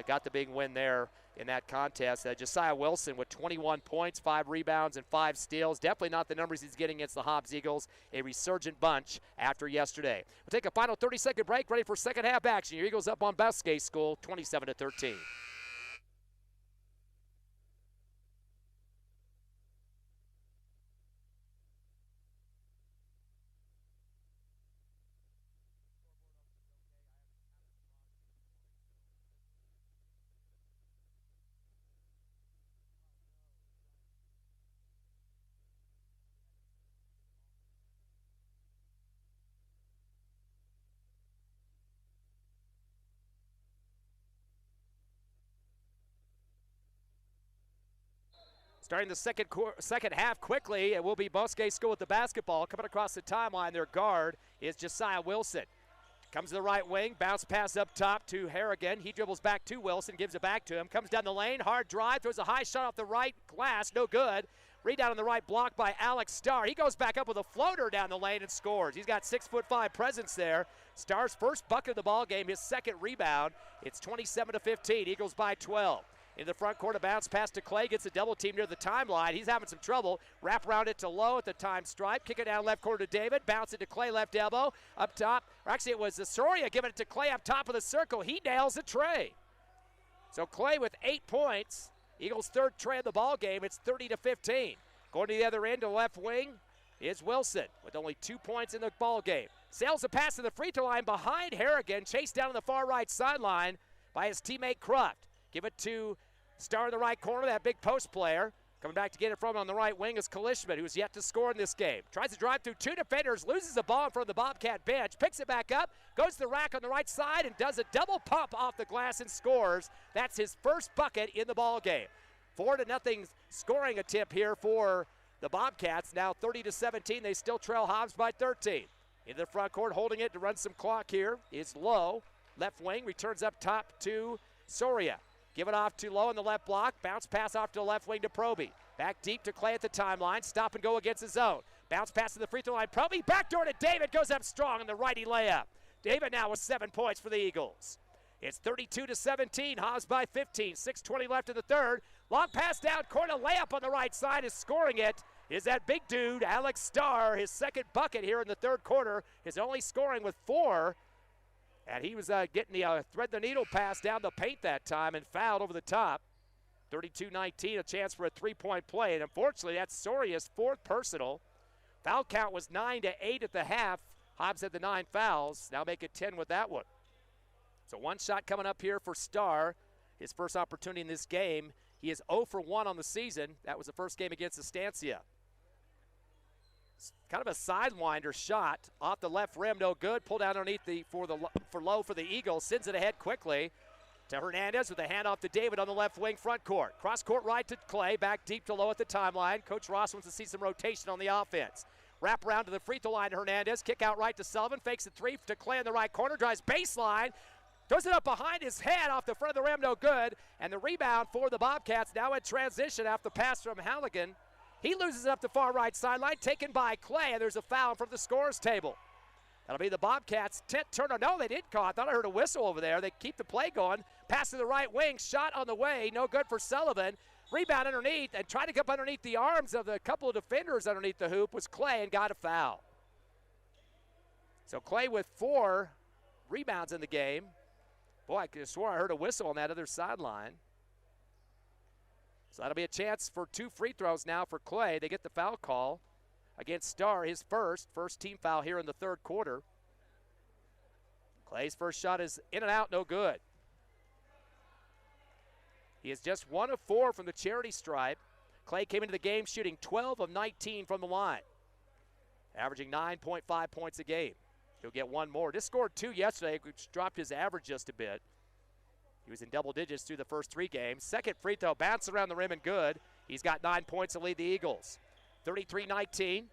Got the big win there in that contest. Josiah Wilson with 21 points, 5 rebounds, and 5 steals. Definitely not the numbers he's getting against the Hobbs Eagles. A resurgent bunch after yesterday. We'll take a final 30-second break, ready for second half action. Your Eagles up on Bosque School, 27-13. Starting the second half quickly, it will be Bosque School with the basketball. Coming across the timeline, their guard is Josiah Wilson. Comes to the right wing, bounce pass up top to Harrigan. He dribbles back to Wilson, gives it back to him. Comes down the lane, hard drive, throws a high shot off the right glass, no good. Rebound on the right block by Alex Starr. He goes back up with a floater down the lane and scores. He's got 6'5" presence there. Starr's first bucket of the ball game, his second rebound. It's 27-15. Eagles by 12. In the front court, a bounce pass to Clay, gets a double team near the timeline. He's having some trouble. Wrap around it to Lowe at the time stripe. Kick it down left corner to David. Bounce it to Clay, left elbow. Up top, or actually it was Soria giving it to Clay up top of the circle. He nails the tray. So Clay with 8 points. Eagles' third tray of the ball game. It's 30-15. Going to the other end to the left wing is Wilson with only 2 points in the ball game. Sails a pass to the free throw line behind Harrigan. Chased down on the far right sideline by his teammate Cruft. Give it to Starr in the right corner, that big post player. Coming back to get it from him on the right wing is Kalishman, who's yet to score in this game. Tries to drive through 2 defenders, loses the ball in front of the Bobcat bench, picks it back up, goes to the rack on the right side, and does a double pump off the glass and scores. That's his first bucket in the ball game. 4-0 scoring attempt here for the Bobcats. Now 30-17. They still trail Hobbs by 13. In the front court, holding it to run some clock here is Lowe. Left wing, returns up top to Soria. Give it off to Lowe in the left block. Bounce pass off to the left wing to Proby. Back deep to Clay at the timeline. Stop and go against his zone. Bounce pass to the free throw line. Proby backdoor to David. Goes up strong in the righty layup. David now with 7 points for the Eagles. It's 32-17. Hobbs by 15. 6:20 left in the third. Long pass down court. A layup on the right side is scoring it. Is that big dude, Alex Starr, his second bucket here in the third quarter. His only scoring with 4. And he was getting the thread the needle pass down the paint that time and fouled over the top. 32-19, a chance for a 3-point play. And unfortunately, that's Soria's 4th personal. Foul count was 9-8 at the half. Hobbs had the 9 fouls. Now make it 10 with that one. So one shot coming up here for Starr. His first opportunity in this game. He is 0 for 1 on the season. That was the first game against Estancia. Kind of a sidewinder shot off the left rim, no good. Pulled out underneath for Lowe for the Eagles. Sends it ahead quickly to Hernandez with a handoff to David on the left wing front court. Cross court right to Clay, back deep to Lowe at the timeline. Coach Ross wants to see some rotation on the offense. Wrap around to the free throw line to Hernandez. Kick out right to Sullivan. Fakes a 3 to Clay in the right corner. Drives baseline. Throws it up behind his head off the front of the rim, no good. And the rebound for the Bobcats now in transition after the pass from Halligan. He loses it up the far right sideline, taken by Clay, and there's a foul from the scorer's table. That'll be the Bobcats' 10th turnover. No, they did call. I thought I heard a whistle over there. They keep the play going. Pass to the right wing, shot on the way, no good for Sullivan. Rebound underneath, and tried to get up underneath the arms of the couple of defenders underneath the hoop was Clay and got a foul. So Clay with 4 rebounds in the game. Boy, I could have swore I heard a whistle on that other sideline. So that'll be a chance for 2 free throws now for Clay. They get the foul call against Starr, his first team foul here in the third quarter. Clay's first shot is in and out, no good. He is just 1 of 4 from the charity stripe. Clay came into the game shooting 12 of 19 from the line, averaging 9.5 points a game. He'll get 1 more. Just scored 2 yesterday, which dropped his average just a bit. He was in double digits through the first 3 games. Second free throw, bounce around the rim and good. He's got 9 points to lead the Eagles. 33-19.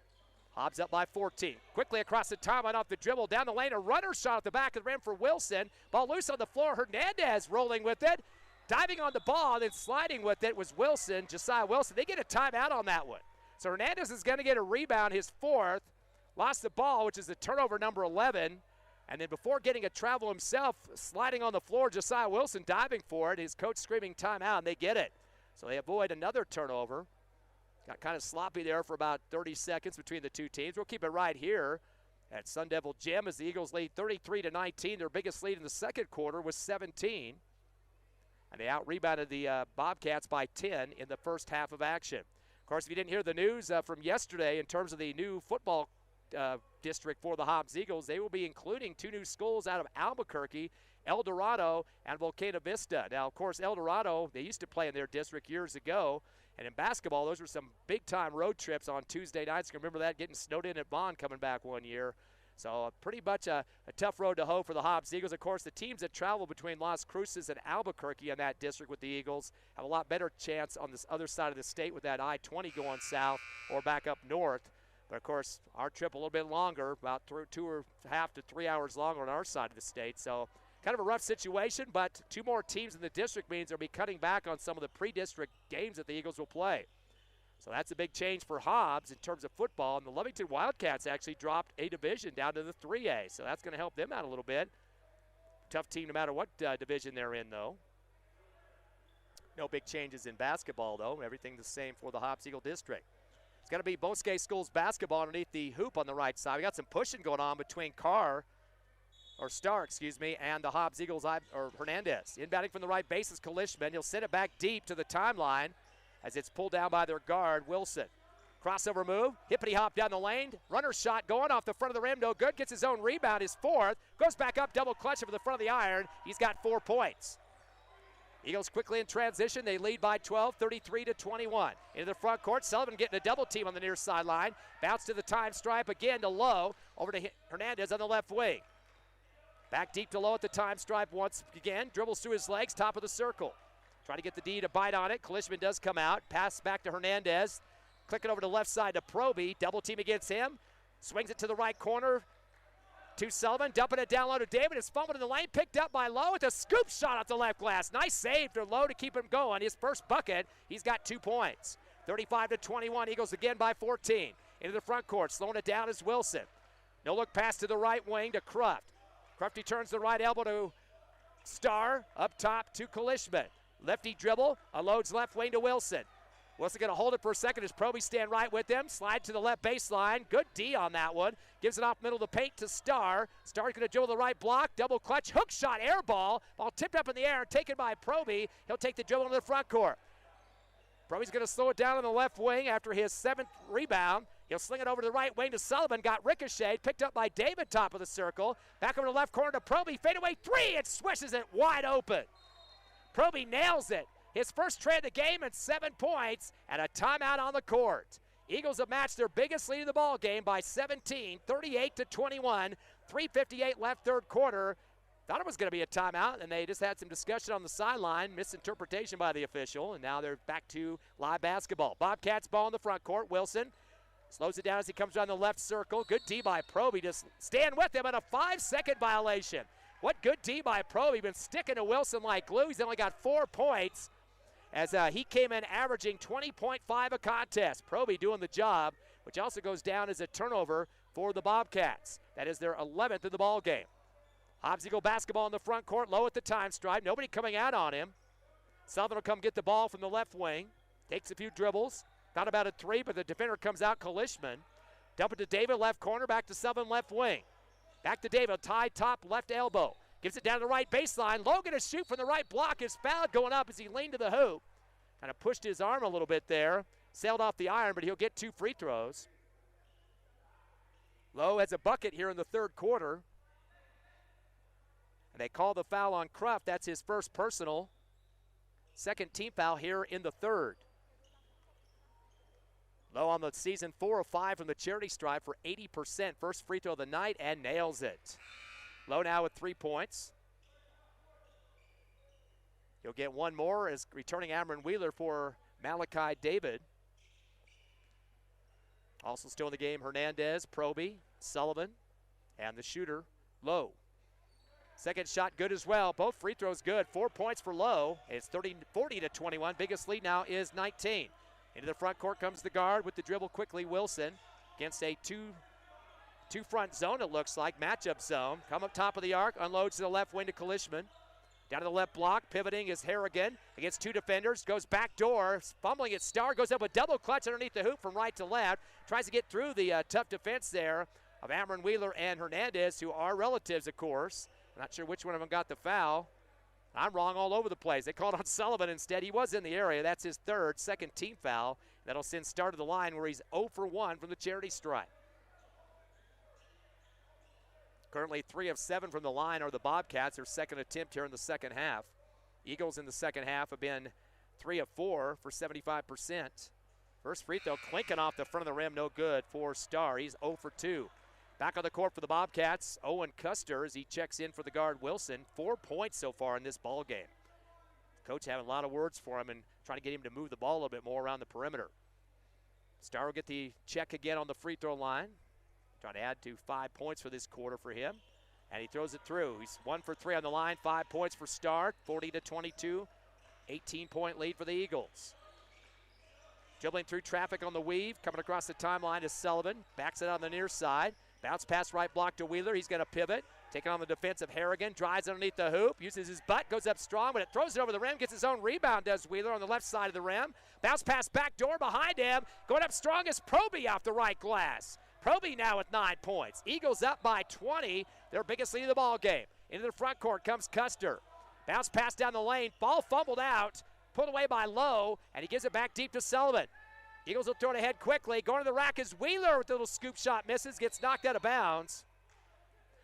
Hobbs up by 14. Quickly across the timeline off the dribble. Down the lane, a runner shot at the back of the rim for Wilson. Ball loose on the floor. Hernandez rolling with it. Diving on the ball and then sliding with it was Wilson, Josiah Wilson. They get a timeout on that one. So Hernandez is going to get a rebound, his 4th. Lost the ball, which is the turnover number 11. And then before getting a travel himself, sliding on the floor, Josiah Wilson diving for it. His coach screaming timeout, and they get it. So they avoid another turnover. Got kind of sloppy there for about 30 seconds between the two teams. We'll keep it right here at Sun Devil Gym as the Eagles lead 33-19. Their biggest lead in the second quarter was 17. And they out-rebounded the Bobcats by 10 in the first half of action. Of course, if you didn't hear the news from yesterday in terms of the new football district for the Hobbs Eagles, they will be including 2 new schools out of Albuquerque, El Dorado and Volcano Vista. Now, of course, El Dorado, they used to play in their district years ago, and in basketball, those were some big-time road trips on Tuesday nights. You can remember that, getting snowed in at Bond coming back one year. So pretty much a tough road to hoe for the Hobbs Eagles. Of course, the teams that travel between Las Cruces and Albuquerque in that district with the Eagles have a lot better chance on this other side of the state with that I-20 going south or back up north. But, of course, our trip a little bit longer, about 2.5 to 3 hours longer on our side of the state. So kind of a rough situation, but 2 more teams in the district means they'll be cutting back on some of the pre-district games that the Eagles will play. So that's a big change for Hobbs in terms of football. And the Lovington Wildcats actually dropped a division down to the 3A. So that's going to help them out a little bit. Tough team no matter what division they're in, though. No big changes in basketball, though. Everything the same for the Hobbs Eagle District. It's going to be Bosque Schools basketball underneath the hoop on the right side. We got some pushing going on between Star, and the Hobbs Eagles, or Hernandez. Inbounding from the right base is Kalishman. He'll send it back deep to the timeline as it's pulled down by their guard, Wilson. Crossover move, hippity hop down the lane. Runner shot going off the front of the rim, no good. Gets his own rebound, his 4th. Goes back up, double clutch over the front of the iron. He's got 4 points. Eagles quickly in transition. They lead by 12, 33-21. Into the front court. Sullivan getting a double team on the near sideline. Bounce to the time stripe again to Lowe. Over to Hernandez on the left wing. Back deep to Lowe at the time stripe once again. Dribbles through his legs, top of the circle. Trying to get the D to bite on it. Kalishman does come out. Pass back to Hernandez. Click it over to left side to Proby. Double team against him. Swings it to the right corner to Sullivan, dumping it down low to David. It's fumbled in the lane, picked up by Lowe with a scoop shot off the left glass. Nice save to Lowe to keep him going. His first bucket, he's got 2 points. 35-21, Eagles again by 14. Into the front court, slowing it down is Wilson. No look pass to the right wing to Cruft. Crufty turns the right elbow to Star, up top to Kalishman. Lefty dribble, unloads left wing to Wilson. Wilson going to hold it for a second as Proby stand right with him. Slide to the left baseline. Good D on that one. Gives it off middle of the paint to Star. Star's going to dribble the right block. Double clutch. Hook shot. Air ball. Ball tipped up in the air. Taken by Proby. He'll take the dribble into the front court. Proby's going to slow it down on the left wing after his 7th rebound. He'll sling it over to the right wing to Sullivan. Got ricocheted. Picked up by David, top of the circle. Back over to the left corner to Proby. Fadeaway 3. It swishes it wide open. Proby nails it. His first try of the game and 7 points and a timeout on the court. Eagles have matched their biggest lead of the ball game by 17, 38-21. 3:58 left, third quarter. Thought it was going to be a timeout, and they just had some discussion on the sideline, misinterpretation by the official, and now they're back to live basketball. Bobcats ball in the front court. Wilson slows it down as he comes around the left circle. Good D by Proby. Just stand with him on a 5-second violation. What good D by Proby. Been sticking to Wilson like glue. He's only got 4 points. As he came in averaging 20.5 a contest. Proby doing the job, which also goes down as a turnover for the Bobcats. That is their 11th in the ball game. Hobbs Eagle basketball in the front court, Low at the time stripe. Nobody coming out on him. Sullivan will come get the ball from the left wing. Takes a few dribbles. Thought about a 3, but the defender comes out, Kalishman. Dump it to David, left corner, back to Sullivan, left wing. Back to David, tie top, left elbow. Gives it down to the right baseline. Logan to shoot from the right block. Is fouled going up as he leaned to the hoop. Kind of pushed his arm a little bit there. Sailed off the iron, but he'll get 2 free throws. Lowe has a bucket here in the third quarter. And they call the foul on Cruft. That's his first personal. Second team foul here in the third. Lowe on the season 4 of 5 from the charity stripe for 80%. First free throw of the night and nails it. Lowe now with 3 points. He'll get one more as returning Amron Wheeler for Malachi David. Also still in the game, Hernandez, Proby, Sullivan, and the shooter, Lowe. Second shot good as well. Both free throws good. 4 points for Lowe. It's 40-21. Biggest lead now is 19. Into the front court comes the guard with the dribble quickly, Wilson, against a two front zone, it looks like, matchup zone. Come up top of the arc, unloads to the left wing to Kalishman. Down to the left block, pivoting is Harrigan against 2 defenders, goes back door, fumbling at Star, goes up a double clutch underneath the hoop from right to left, tries to get through the tough defense there of Amron Wheeler and Hernandez, who are relatives, of course. I'm not sure which one of them got the foul. I'm wrong all over the place. They called on Sullivan instead. He was in the area. That's his second team foul. That'll send Star to the line where he's 0 for 1 from the charity stripe. Currently 3 of 7 from the line are the Bobcats, their second attempt here in the second half. Eagles in the second half have been 3 of 4 for 75%. First free throw clinking off the front of the rim, no good for Star. He's 0 for 2. Back on the court for the Bobcats, Owen Custer as he checks in for the guard Wilson. 4 points so far in this ball game. Coach having a lot of words for him and trying to get him to move the ball a little bit more around the perimeter. Starr will get the check again on the free throw line. Trying to add to 5 points for this quarter for him. And he throws it through. He's 1 for 3 on the line, 5 points for Starr, 40-22. 18-point lead for the Eagles. Dribbling through traffic on the weave, coming across the timeline is Sullivan. Backs it on the near side. Bounce pass right block to Wheeler. He's going to pivot. Taking on the defense of Harrigan. Drives underneath the hoop. Uses his butt. Goes up strong, but it throws it over the rim. Gets his own rebound, does Wheeler on the left side of the rim. Bounce pass back door behind him. Going up strong is Proby off the right glass. Proby now with 9 points. Eagles up by 20. Their biggest lead of the ball game. Into the front court comes Custer. Bounce pass down the lane. Ball fumbled out. Pulled away by Lowe, and he gives it back deep to Sullivan. Eagles will throw it ahead quickly. Going to the rack is Wheeler with a little scoop shot. Misses. Gets knocked out of bounds.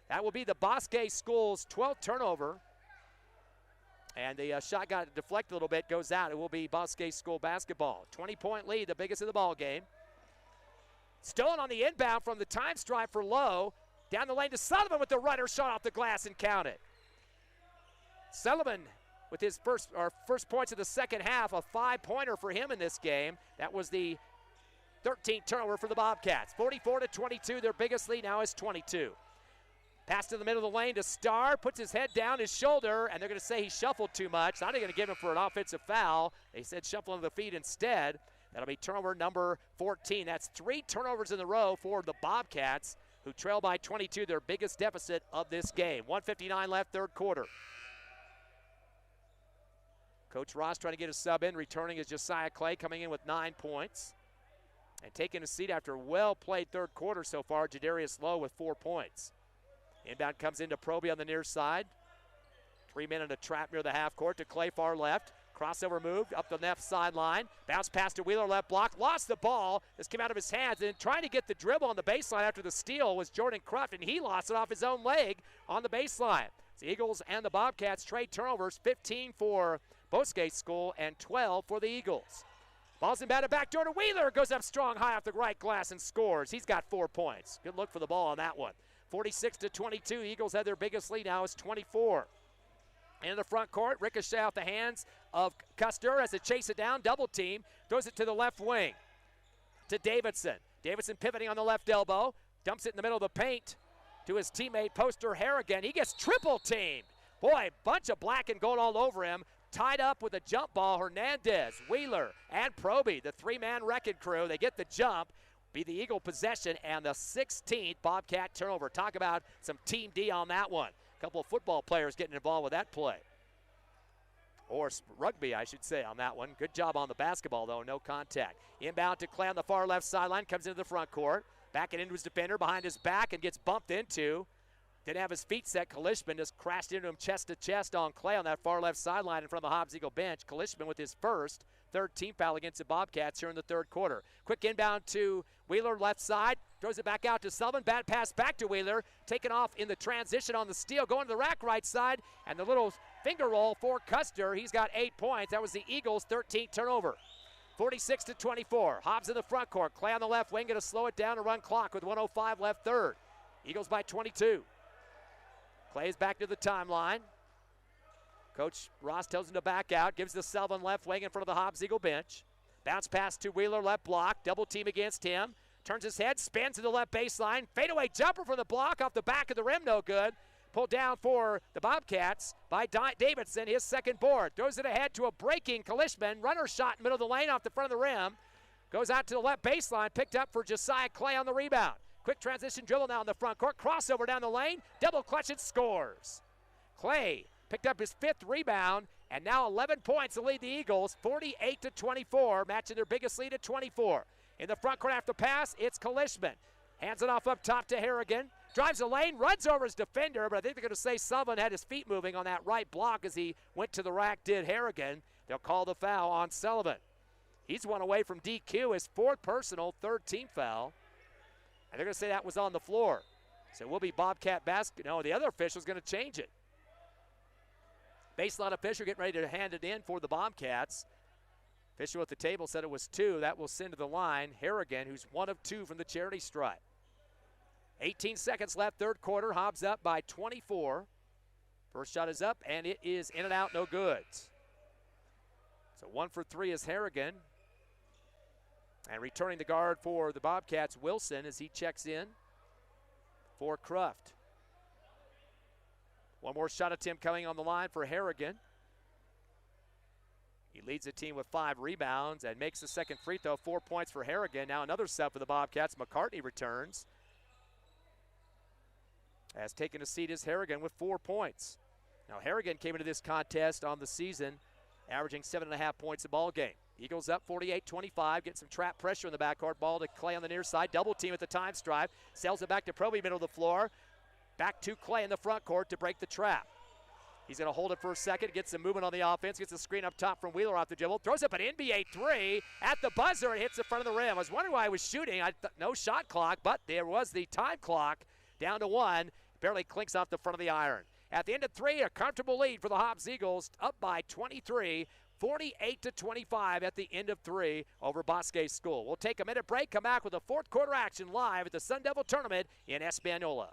That will be the Bosque School's 12th turnover. And the shot got deflected a little bit. Goes out. It will be Bosque School basketball. 20-point lead, the biggest of the ball game. Stolen on the inbound from the time stripe for Lowe. Down the lane to Sullivan with the runner shot off the glass and counted. Sullivan with his first points of the second half, a 5-pointer for him in this game. That was the 13th turnover for the Bobcats. 44-22, their biggest lead now is 22. Pass to the middle of the lane to Starr, puts his head down, his shoulder, and they're going to say he shuffled too much. Now they're going to give him for an offensive foul. They said shuffle under the feet instead. That'll be turnover number 14. That's 3 turnovers in a row for the Bobcats, who trail by 22, their biggest deficit of this game. 1:59 left, third quarter. Coach Ross trying to get a sub in. Returning is Josiah Clay, coming in with 9 points. And taking a seat after a well-played third quarter so far, Jadarius Lowe with 4 points. Inbound comes into Proby on the near side. 3 men in a trap near the half court to Clay far left. Crossover move up the left sideline. Bounce pass to Wheeler, left block. Lost the ball. This came out of his hands. And trying to get the dribble on the baseline after the steal was Jordan Cruft, and he lost it off his own leg on the baseline. The Eagles and the Bobcats trade turnovers, 15 for Bosque School and 12 for the Eagles. Ball's inbounded back door to Wheeler. Goes up strong, high off the right glass and scores. He's got 4 points. Good look for the ball on that one. 46-22. Eagles have their biggest lead now is 24. In the front court, ricochet off the hands of Custer as they chase it down, double team, throws it to the left wing to Davidson. Davidson pivoting on the left elbow, dumps it in the middle of the paint to his teammate Poster Harrigan. He gets triple teamed. Boy, bunch of black and gold all over him. Tied up with a jump ball, Hernandez, Wheeler, and Proby, the 3-man wrecking crew. They get the jump, be the Eagle possession, and the 16th Bobcat turnover. Talk about some Team D on that one. A couple of football players getting involved with that play. Or rugby, I should say, on that one. Good job on the basketball, though. No contact. Inbound to Clay on the far left sideline. Comes into the front court. Back it into his defender behind his back and gets bumped into. Didn't have his feet set. Kalishman just crashed into him chest to chest on Clay on that far left sideline in front of the Hobbs Eagle bench. Kalishman with his third team foul against the Bobcats here in the third quarter. Quick inbound to Wheeler, left side. Throws it back out to Sullivan. Bad pass back to Wheeler. Taken off in the transition on the steal. Going to the rack right side. And the little finger roll for Custer. He's got 8 points. That was the Eagles' 13th turnover. 46-24. Hobbs in the front court. Clay on the left wing. Going to slow it down and run clock with 1:05 left third. Eagles by 22. Clay's back to the timeline. Coach Ross tells him to back out. Gives the Sullivan left wing in front of the Hobbs Eagle bench. Bounce pass to Wheeler, left block. Double team against him. Turns his head, spins to the left baseline. Fadeaway jumper from the block off the back of the rim, no good. Pulled down for the Bobcats by Davidson, his second board. Throws it ahead to a breaking Kalishman. Runner shot in the middle of the lane off the front of the rim. Goes out to the left baseline, picked up for Josiah Clay on the rebound. Quick transition dribble now in the front court. Crossover down the lane. Double clutch and scores. Clay picked up his 5th rebound, and now 11 points to lead the Eagles, 48-24, matching their biggest lead at 24. In the front court after pass, it's Kalishman. Hands it off up top to Harrigan. Drives the lane, runs over his defender, but I think they're going to say Sullivan had his feet moving on that right block as he went to the rack, did Harrigan. They'll call the foul on Sullivan. He's one away from DQ, his 4th personal, 3rd team foul. And they're going to say that was on the floor. So it will be Bobcat basket. No, the other official's going to change it. Baseline official getting ready to hand it in for the Bobcats. Official at the table said it was 2. That will send to the line Harrigan, who's 1 of 2 from the charity stripe. 18 seconds left, third quarter. Hobbs up by 24. First shot is up, and it is in and out, no good. So 1 for 3 is Harrigan. And returning the guard for the Bobcats, Wilson, as he checks in for Cruft. One more shot attempt coming on the line for Harrigan. He leads the team with 5 rebounds and makes the second free throw. 4 points for Harrigan. Now another sub for the Bobcats. McCartney returns. Has taken a seat as Harrigan with 4 points. Now Harrigan came into this contest on the season averaging 7.5 points a ball game. Eagles up 48-25, get some trap pressure in the backcourt. Ball to Clay on the near side. Double team at the time strive. Sells it back to Proby, middle of the floor. Back to Clay in the front court to break the trap. He's going to hold it for a second, get some movement on the offense, gets the screen up top from Wheeler off the dribble, throws up an NBA 3 at the buzzer and hits the front of the rim. I was wondering why he was shooting. No shot clock, but there was the time clock down to 1. Barely clinks off the front of the iron. At the end of 3, a comfortable lead for the Hobbs Eagles, up by 23, 48-25 at the end of 3 over Bosque School. We'll take a minute break, come back with a fourth quarter action live at the Sun Devil Tournament in Espanola.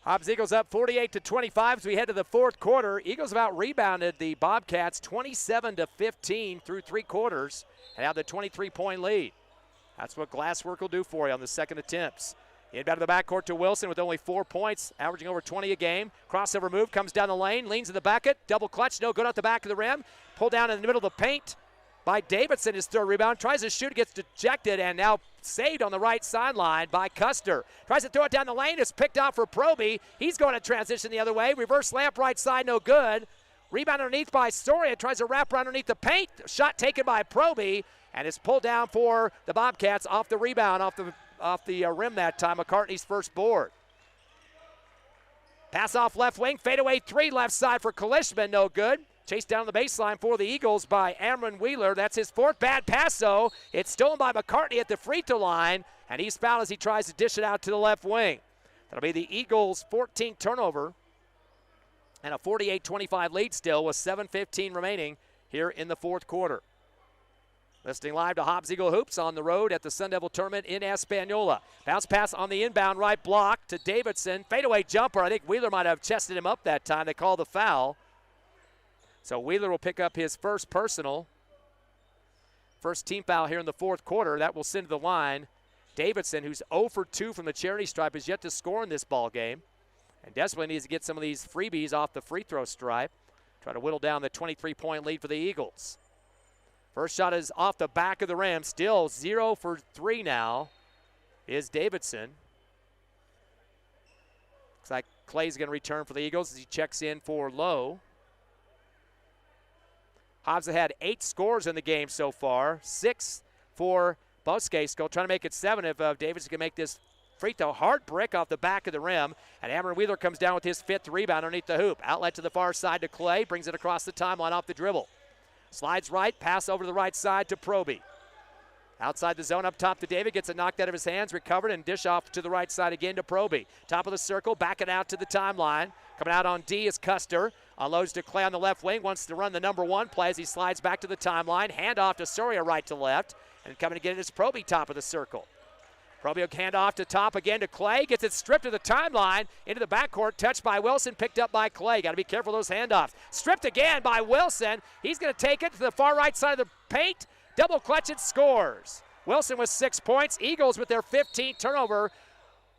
Hobbs Eagles up 48-25 as we head to the fourth quarter. Eagles have out-rebounded the Bobcats 27-15 through 3 quarters and have the 23-point lead. That's what Glasswork will do for you on the second attempts. Inbound to the backcourt to Wilson with only 4 points, averaging over 20 a game. Crossover move, comes down the lane, leans in the bucket, double clutch, no good at the back of the rim. Pulled down in the middle of the paint by Davidson, his third rebound. Tries to shoot, gets dejected, and now saved on the right sideline by Custer. Tries to throw it down the lane, it's picked out for Proby. He's going to transition the other way. Reverse layup right side, no good. Rebound underneath by Soria, tries to wrap around underneath the paint. Shot taken by Proby, and it's pulled down for the Bobcats off the rebound, off the rim that time. McCartney's first board. Pass off left wing, fadeaway 3 left side for Kalishman, no good. Chased down the baseline for the Eagles by Amron Wheeler. That's his 4th bad pass, though. It's stolen by McCartney at the free throw line, and he's fouled as he tries to dish it out to the left wing. That'll be the Eagles' 14th turnover and a 48-25 lead still with 7:15 remaining here in the fourth quarter. Listening live to Hobbs Eagle Hoops on the road at the Sun Devil Tournament in Espanola. Bounce pass on the inbound right block to Davidson. Fadeaway jumper. I think Wheeler might have chested him up that time. They call the foul. So Wheeler will pick up his first personal. First team foul here in the fourth quarter. That will send to the line Davidson, who's 0 for 2 from the charity stripe, is yet to score in this ball game and desperately needs to get some of these freebies off the free throw stripe. Try to whittle down the 23-point lead for the Eagles. First shot is off the back of the rim. Still 0 for 3 now is Davidson. Looks like Clay's going to return for the Eagles as he checks in for Lowe. Hobbs have had 8 scores in the game so far, 6 for Bosque School, trying to make it 7 if Davidson can make this free throw. Hard brick off the back of the rim, and Amron Wheeler comes down with his 5th rebound underneath the hoop. Outlet to the far side to Clay, brings it across the timeline off the dribble. Slides right, pass over to the right side to Proby. Outside the zone, up top to David, gets it knocked out of his hands, recovered, and dish off to the right side again to Proby. Top of the circle, back it out to the timeline. Coming out on D is Custer. Unloads to Clay on the left wing, wants to run the number 1 play as he slides back to the timeline. Hand off to Soria right to left, and coming to get it is Proby top of the circle. Proby will hand off to top again to Clay, gets it stripped to the timeline, into the backcourt, touched by Wilson, picked up by Clay. Got to be careful of those handoffs. Stripped again by Wilson. He's going to take it to the far right side of the paint. Double clutch it, scores. Wilson with 6 points. Eagles with their 15th turnover.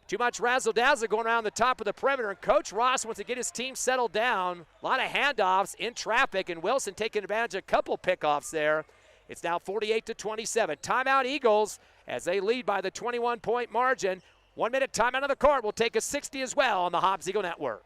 Too much razzle-dazzle going around the top of the perimeter, and Coach Ross wants to get his team settled down. A lot of handoffs in traffic, and Wilson taking advantage of a couple pickoffs there It's now 48-27. Timeout Eagles as they lead by the 21-point margin. 1 minute timeout on the court. We'll take a 60 as well on the Hobbs Eagle Network.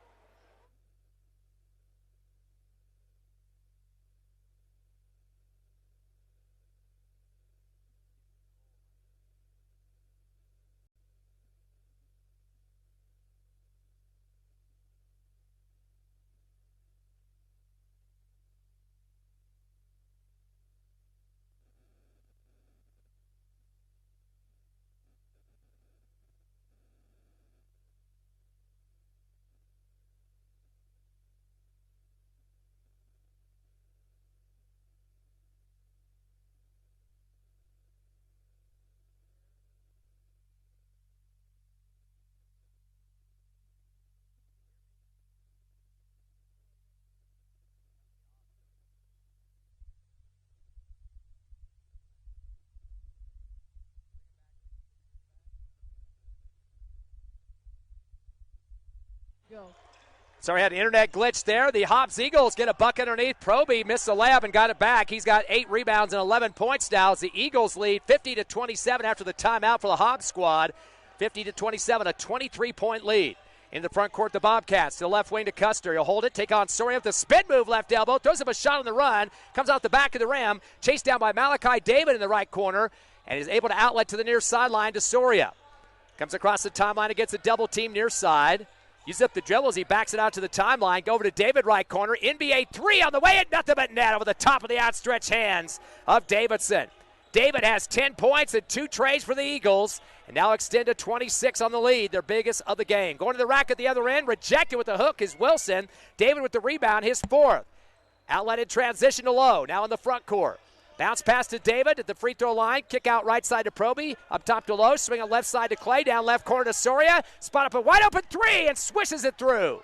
Go. Sorry, had an internet glitch there. The Hobbs Eagles get a buck underneath. Proby missed the layup and got it back. He's got 8 rebounds and 11 points now as the Eagles lead 50-27 after the timeout for the Hobbs squad. 50-27, a 23-point lead. In the front court, the Bobcats. To the left wing to Custer. He'll hold it, take on Soria with the spin move left elbow. Throws up a shot on the run. Comes out the back of the rim. Chased down by Malachi David in the right corner. And is able to outlet to the near sideline to Soria. Comes across the timeline against a double team near side. Uses up the dribble as he backs it out to the timeline. Go over to David, right corner. NBA 3 on the way, and nothing but net over the top of the outstretched hands of Davidson. David has 10 points and 2 trays for the Eagles, and now extend to 26 on the lead, their biggest of the game. Going to the rack at the other end, rejected with the hook is Wilson. David with the rebound, his 4th. Outlet in transition to Lowe, now in the front court. Bounce pass to David at the free throw line. Kick out right side to Proby. Up top to Lowe. Swing on left side to Clay. Down left corner to Soria. Spot up a wide open 3 and swishes it through.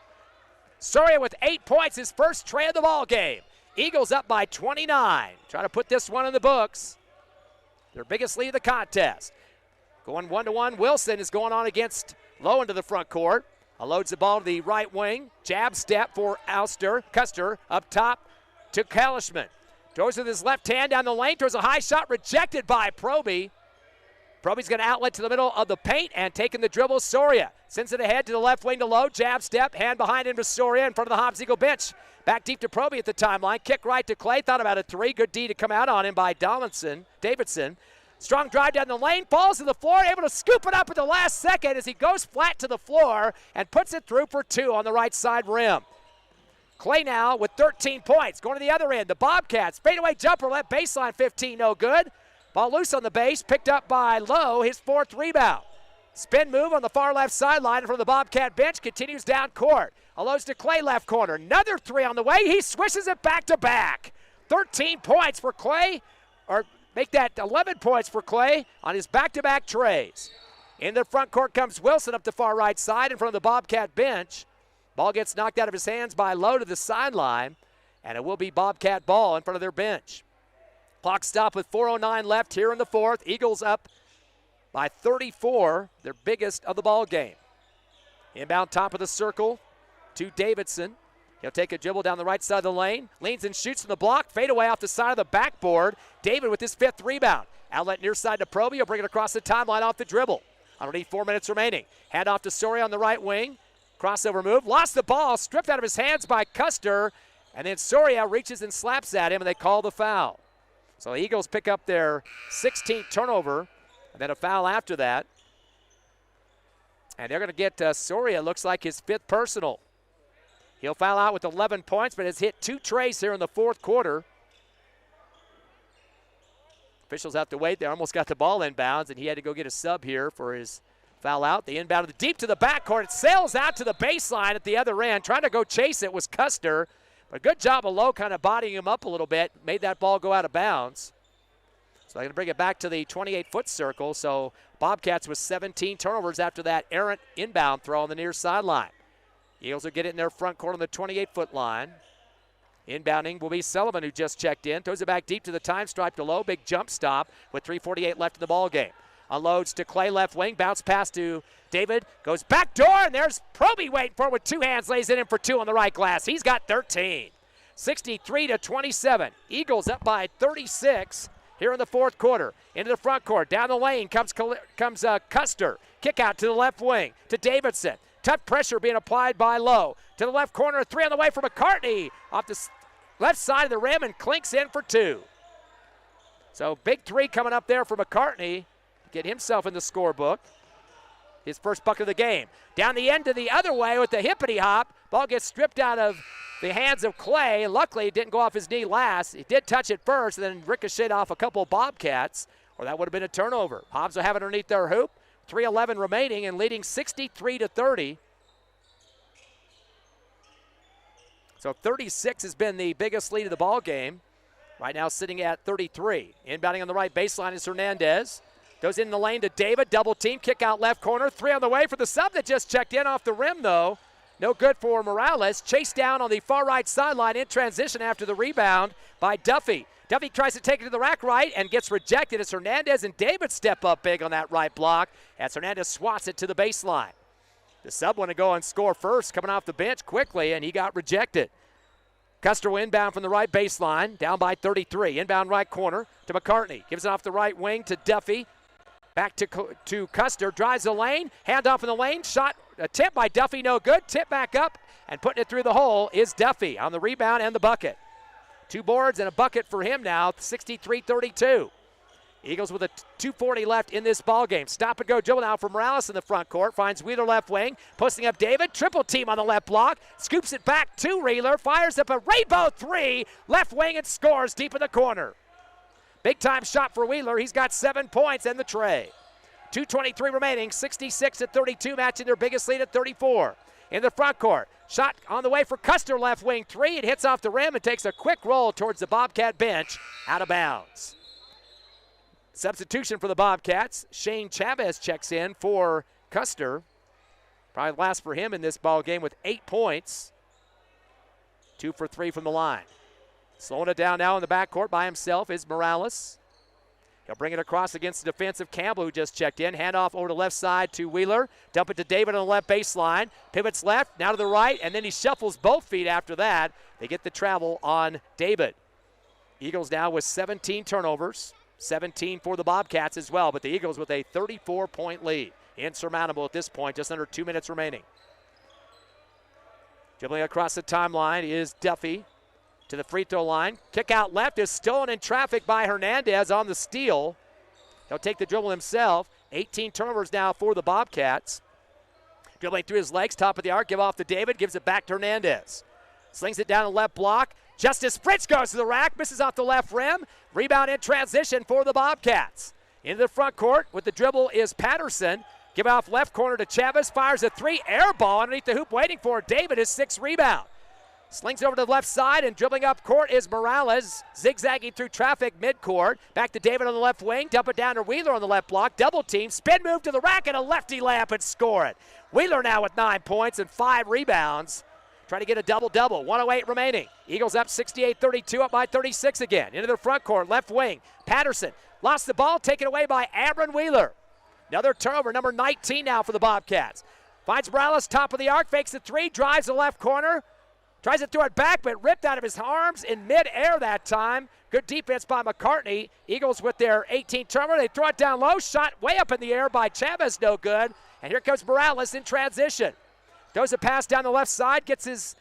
Soria with 8 points, his first tray of the ball game. Eagles up by 29. Trying to put this one in the books. Their biggest lead of the contest. Going 1-to-1. Wilson is going on against Lowe into the front court. Loads the ball to the right wing. Jab step for Custer. Up top to Kalishman. Throws with his left hand down the lane, throws a high shot, rejected by Proby. Proby's going to outlet to the middle of the paint and taking the dribble, Soria. Sends it ahead to the left wing to Lowe, jab step, hand behind him to Soria in front of the Hobbs Eagle bench. Back deep to Proby at the timeline, kick right to Clay, thought about a 3. Good D to come out on him by Davidson. Strong drive down the lane, falls to the floor, able to scoop it up at the last second as he goes flat to the floor and puts it through for 2 on the right side rim. Clay now with 13 points. Going to the other end, the Bobcats. Fadeaway jumper, left baseline 15, no good. Ball loose on the base, picked up by Lowe, his 4th rebound. Spin move on the far left sideline from the Bobcat bench, continues down court. Lowe's to Clay left corner. Another 3 on the way. He swishes it back to back. 13 points for Clay, or make that 11 points for Clay on his back-to-back trays. In the front court comes Wilson up the far right side in front of the Bobcat bench. Ball gets knocked out of his hands by Lowe to the sideline, and it will be Bobcat ball in front of their bench. Clock stop with 4:09 left here in the 4th. Eagles up by 34, their biggest of the ball game. Inbound top of the circle to Davidson. He'll take a dribble down the right side of the lane. Leans and shoots from the block. Fadeaway off the side of the backboard. David with his 5th rebound. Outlet near side to Proby. He'll bring it across the timeline off the dribble. Underneath 4 minutes remaining. Hand off to Soria on the right wing. Crossover move, lost the ball, stripped out of his hands by Custer, and then Soria reaches and slaps at him, and they call the foul. So the Eagles pick up their 16th turnover, and then a foul after that. And they're going to get Soria, looks like his 5th personal. He'll foul out with 11 points, but has hit 2 trays here in the 4th quarter. Officials have to wait. They almost got the ball inbounds, and he had to go get a sub here for his foul out. They inbound it deep to the backcourt. It sails out to the baseline at the other end. Trying to go chase it was Custer. But good job of Lowe kind of bodying him up a little bit. Made that ball go out of bounds. So they're going to bring it back to the 28-foot circle. So Bobcats with 17 turnovers after that errant inbound throw on the near sideline. Eagles will get it in their front court on the 28-foot line. Inbounding will be Sullivan, who just checked in. Throws it back deep to the time stripe to Lowe. Big jump stop with 3:48 left in the ball game. Unloads to Clay left wing. Bounce pass to David. Goes back door, and there's Proby waiting for it with 2 hands. Lays it in for 2 on the right glass. He's got 13. 63-27. Eagles up by 36 here in the fourth quarter. Into the front court. Down the lane comes Custer. Kick out to the left wing to Davidson. Tough pressure being applied by Lowe. To the left corner, 3 on the way for McCartney. Off the left side of the rim and clinks in for 2. So big 3 coming up there for McCartney to get himself in the scorebook. His first bucket of the game. Down the end to the other way with the hippity hop. Ball gets stripped out of the hands of Clay. Luckily, it didn't go off his knee last. He did touch it first and then ricocheted off a couple of Bobcats, or that would have been a turnover. Hobbs will have it underneath their hoop. 3:11 remaining and leading 63-30. So 36 has been the biggest lead of the ball game. Right now sitting at 33. Inbounding on the right baseline is Hernandez. Goes in the lane to David. Double team. Kick out left corner. 3 on the way for the sub that just checked in off the rim, though. No good for Morales. Chased down on the far right sideline in transition after the rebound by Duffy. Duffy tries to take it to the rack right and gets rejected as Hernandez and David step up big on that right block as Hernandez swats it to the baseline. The sub want to go and score first, coming off the bench quickly, and he got rejected. Custer will inbound from the right baseline, down by 33. Inbound right corner to McCartney. Gives it off the right wing to Duffy. Back to Custer, drives the lane, hand off in the lane, shot attempt by Duffy, no good. Tip back up, and putting it through the hole is Duffy on the rebound and the bucket. 2 boards and a bucket for him now, 63-32. Eagles with a 2:40 left in this ball game. Stop and go dribble now for Morales in the front court. Finds Wheeler left wing, posting up David. Triple team on the left block. Scoops it back to Wheeler. Fires up a rainbow 3. Left wing and scores deep in the corner. Big time shot for Wheeler. He's got 7 points and the tray. 2:23 remaining, 66-32, matching their biggest lead at 34. In the front court, shot on the way for Custer, left wing 3. It hits off the rim and takes a quick roll towards the Bobcat bench, out of bounds. Substitution for the Bobcats. Shane Chavez checks in for Custer. Probably last for him in this ball game with 8 points. 2 for 3 from the line. Slowing it down now in the backcourt by himself is Morales. He'll bring it across against the defensive Campbell, who just checked in. Handoff over to left side to Wheeler. Dump it to David on the left baseline. Pivots left, now to the right, and then he shuffles both feet after that. They get the travel on David. Eagles now with 17 turnovers. 17 for the Bobcats as well, but the Eagles with a 34-point lead. Insurmountable at this point, just under 2 minutes remaining. Dribbling across the timeline is Duffy to the free throw line. Kick out left is stolen in traffic by Hernandez on the steal. He'll take the dribble himself. 18 turnovers now for the Bobcats. Dribbling through his legs, top of the arc, give off to David, gives it back to Hernandez. Slings it down the left block. Justice Fritz goes to the rack, misses off the left rim. Rebound in transition for the Bobcats. Into the front court with the dribble is Patterson. Give off left corner to Chavez, fires a 3, air ball underneath the hoop, waiting for David, his 6th rebound. Slings over to the left side, and dribbling up court is Morales, zigzagging through traffic midcourt. Back to David on the left wing, dump it down to Wheeler on the left block, double team, spin move to the rack, and a lefty layup and score it. Wheeler now with 9 points and 5 rebounds. Trying to get a double-double, 1:08 remaining. Eagles up 68-32, up by 36 again. Into the front court, left wing. Patterson lost the ball, taken away by Aaron Wheeler. Another turnover, number 19 now for the Bobcats. Finds Morales, top of the arc, fakes the 3, drives the left corner. Tries to throw it back, but ripped out of his arms in midair that time. Good defense by McCartney. Eagles with their 18th turnover. They throw it down low, shot way up in the air by Chavez, no good. And here comes Morales in transition. Throws a pass down the left side, gets his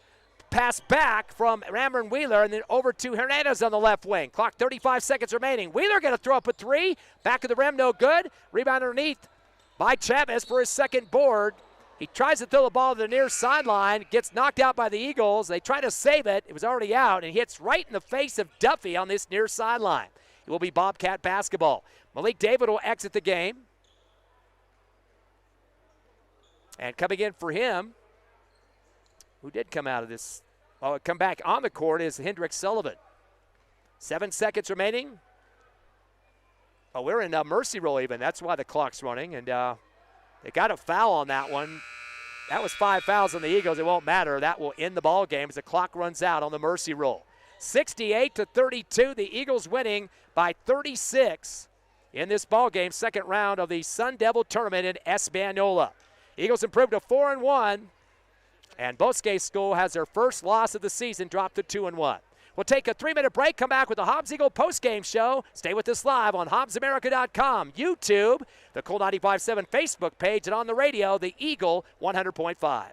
pass back from Aaron Wheeler, and then over to Hernandez on the left wing. Clock 35 seconds remaining. Wheeler going to throw up a 3. Back of the rim, no good. Rebound underneath by Chavez for his 2nd board. He tries to throw the ball to the near sideline, gets knocked out by the Eagles. They try to save it. It was already out, and hits right in the face of Duffy on this near sideline. It will be Bobcat basketball. Malik David will exit the game. And coming in for him, who did come out of this, come back on the court, is Hendrick Sullivan. 7 seconds remaining. Oh, we're in a mercy roll even. That's why the clock's running. And they got a foul on that one. That was 5 fouls on the Eagles. It won't matter. That will end the ball game as the clock runs out on the mercy roll. 68-32, the Eagles winning by 36 in this ball game, 2nd round of the Sun Devil tournament in Espanola. Eagles improved to 4-1, and Bosque School has their first loss of the season, dropped to 2-1. We'll take a 3-minute break, come back with the Hobbs Eagle postgame show. Stay with us live on HobbsAmerica.com, YouTube, the Cool 95.7 Facebook page, and on the radio, the Eagle 100.5.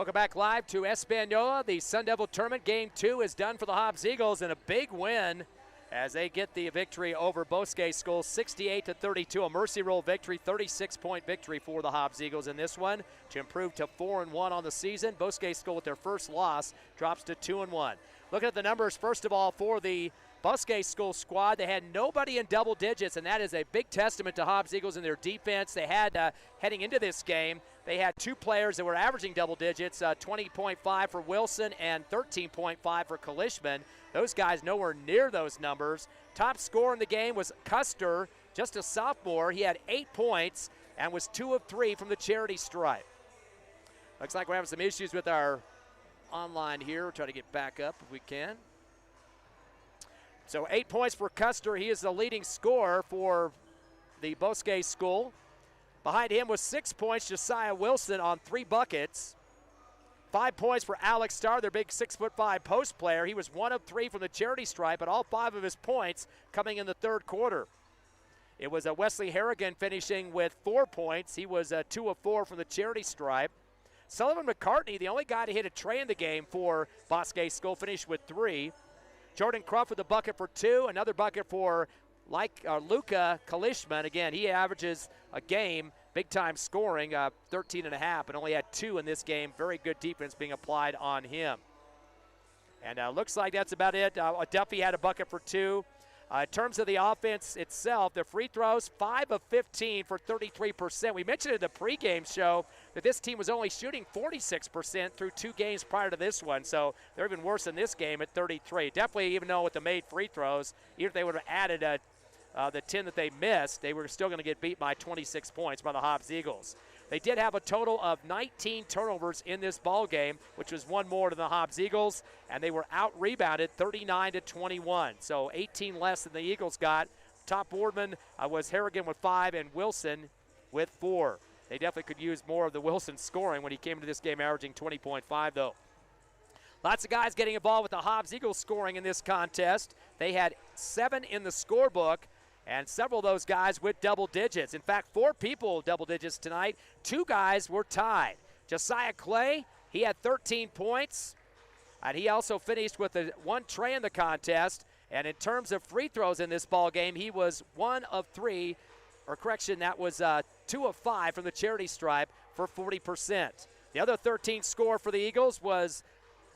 Welcome back live to Espanola. The Sun Devil Tournament Game 2 is done for the Hobbs Eagles, and a big win as they get the victory over Bosque School, 68-32. A mercy roll victory, 36-point victory for the Hobbs Eagles in this one to improve to 4-1 on the season. Bosque School, with their first loss, drops to 2-1. Looking at the numbers, first of all, for the Bosque School squad, they had nobody in double digits, and that is a big testament to Hobbs Eagles and their defense. They had, heading into this game, they had two players that were averaging double digits, 20.5 for Wilson and 13.5 for Kalishman. Those guys nowhere near those numbers. Top scorer in the game was Custer, just a sophomore. He had 8 points and was 2 of 3 from the charity stripe. Looks like we're having some issues with our online here. We'll try to get back up if we can. So 8 points for Custer. He is the leading scorer for the Bosque School. Behind him was 6 points, Josiah Wilson on 3 buckets. 5 points for Alex Starr, their big 6'5" post player. He was 1 of 3 from the charity stripe, but all 5 of his points coming in the third quarter. It was Wesley Harrigan finishing with 4 points. He was 2 of 4 from the charity stripe. Sullivan McCartney, the only guy to hit a tray in the game for Bosque School, finished with 3. Jordan Cruff with a bucket for 2. Another bucket for Luka Kalishman. Again, he averages a game, big-time scoring, 13.5, but only had 2 in this game. Very good defense being applied on him. And looks like that's about it. Duffy had a bucket for 2. In terms of the offense itself, the free throws, 5 of 15 for 33%. We mentioned in the pregame show that this team was only shooting 46% through 2 games prior to this one, so they're even worse in this game at 33. Definitely, even though with the made free throws, even if they would have added the 10 that they missed, they were still going to get beat by 26 points by the Hobbs Eagles. They did have a total of 19 turnovers in this ball game, which was 1 more than the Hobbs Eagles, and they were out-rebounded 39-21, so 18 less than the Eagles got. Top boardman was Harrigan with 5 and Wilson with 4. They definitely could use more of the Wilson scoring when he came into this game averaging 20.5, though. Lots of guys getting involved with the Hobbs Eagles scoring in this contest. They had 7 in the scorebook, and several of those guys with double digits. In fact, 4 people double digits tonight. 2 guys were tied. Josiah Clay, he had 13 points, and he also finished with 1 tray in the contest. And in terms of free throws in this ball game, he was 1 of 3, or correction, that was 2 of 5 from the charity stripe for 40%. The other 13 scorer for the Eagles was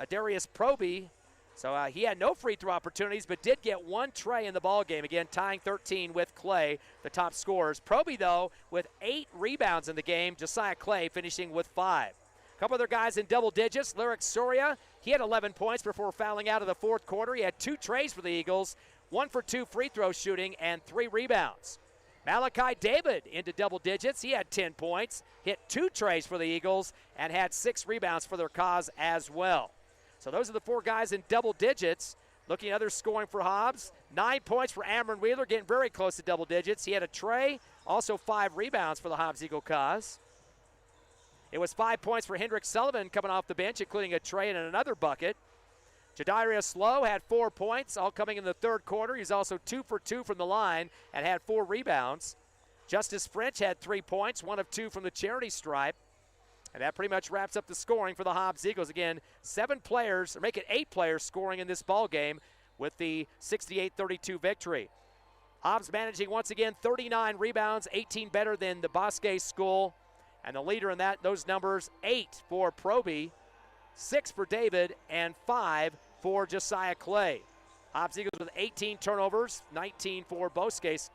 Darius Proby. So he had no free throw opportunities, but did get 1 tray in the ball game. Again, tying 13 with Clay, the top scorers. Proby, though, with 8 rebounds in the game. Josiah Clay finishing with 5. A couple other guys in double digits. Lyric Soria, he had 11 points before fouling out of the fourth quarter. He had 2 trays for the Eagles, 1 for 2 free throw shooting, and 3 rebounds. Malachi David into double digits. He had 10 points, hit 2 trays for the Eagles, and had 6 rebounds for their cause as well. So those are the 4 guys in double digits. Looking at other scoring for Hobbs, 9 points for Amron Wheeler, getting very close to double digits. He had a tray, also 5 rebounds for the Hobbs Eagle cause. It was 5 points for Hendrick Sullivan coming off the bench, including a tray and another bucket. Jadarius Lowe had 4 points, all coming in the third quarter. He's also 2 for 2 from the line and had 4 rebounds. Justice French had 3 points, 1 of 2 from the charity stripe. And that pretty much wraps up the scoring for the Hobbs Eagles. Again, 7 players, or make it 8 players scoring in this ball game with the 68-32 victory. Hobbs managing once again 39 rebounds, 18 better than the Bosque School. And the leader in those numbers, 8 for Proby, 6 for David, and 5 for Josiah Clay. Hobbs Eagles with 18 turnovers, 19 for Bosque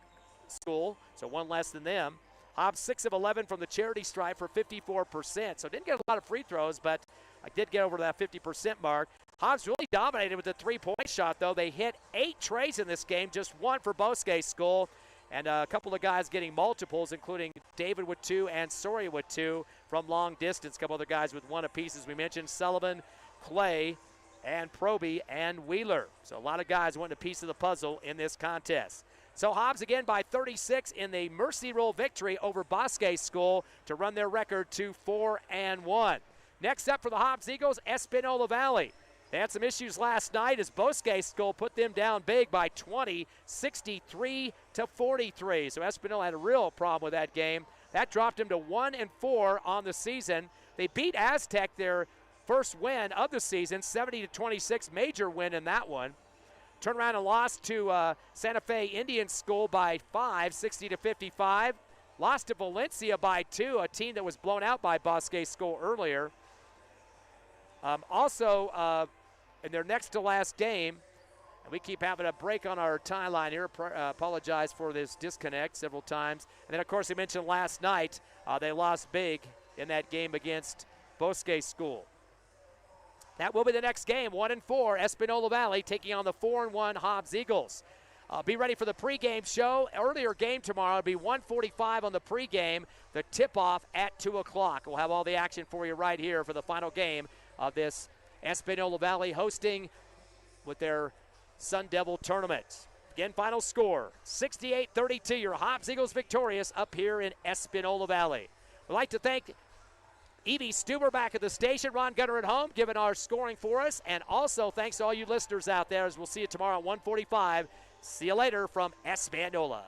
School, so 1 less than them. Hobbs 6 of 11 from the charity stripe for 54%. So didn't get a lot of free throws, but I did get over that 50% mark. Hobbs really dominated with the 3-point shot, though. They hit 8 trays in this game, just 1 for Bosque School. And a couple of guys getting multiples, including David with 2 and Soria with 2 from long distance. A couple other guys with 1 apiece, as we mentioned, Sullivan, Clay, and Proby, and Wheeler. So a lot of guys wanting a piece of the puzzle in this contest. So Hobbs again by 36 in the mercy roll victory over Bosque School to run their record to 4-1. Next up for the Hobbs Eagles, Espanola Valley. They had some issues last night as Bosque School put them down big by 20, 63-43. So Espanola had a real problem with that game. That dropped them to 1-4 on the season. They beat Aztec, their first win of the season, 70-26 major win in that one. Turned around and lost to Santa Fe Indian School by 5, 60-55. Lost to Valencia by 2, a team that was blown out by Bosque School earlier. Also, in their next to last game, and we keep having a break on our timeline here. Apologize for this disconnect several times. And then, of course, we mentioned last night they lost big in that game against Bosque School. That will be the next game, 1-4, Espanola Valley taking on the 4-1 Hobbs Eagles. Be ready for the pregame show. Earlier game tomorrow will be 1:45 on the pregame. The tip-off at 2 o'clock. We'll have all the action for you right here for the final game of this Espanola Valley hosting with their Sun Devil tournament. Again, final score, 68-32. Your Hobbs Eagles victorious up here in Espanola Valley. We'd like to thank Evie Stuber back at the station, Ron Gunner at home, giving our scoring for us. And also thanks to all you listeners out there, as we'll see you tomorrow at 1:45. See you later from Espanola.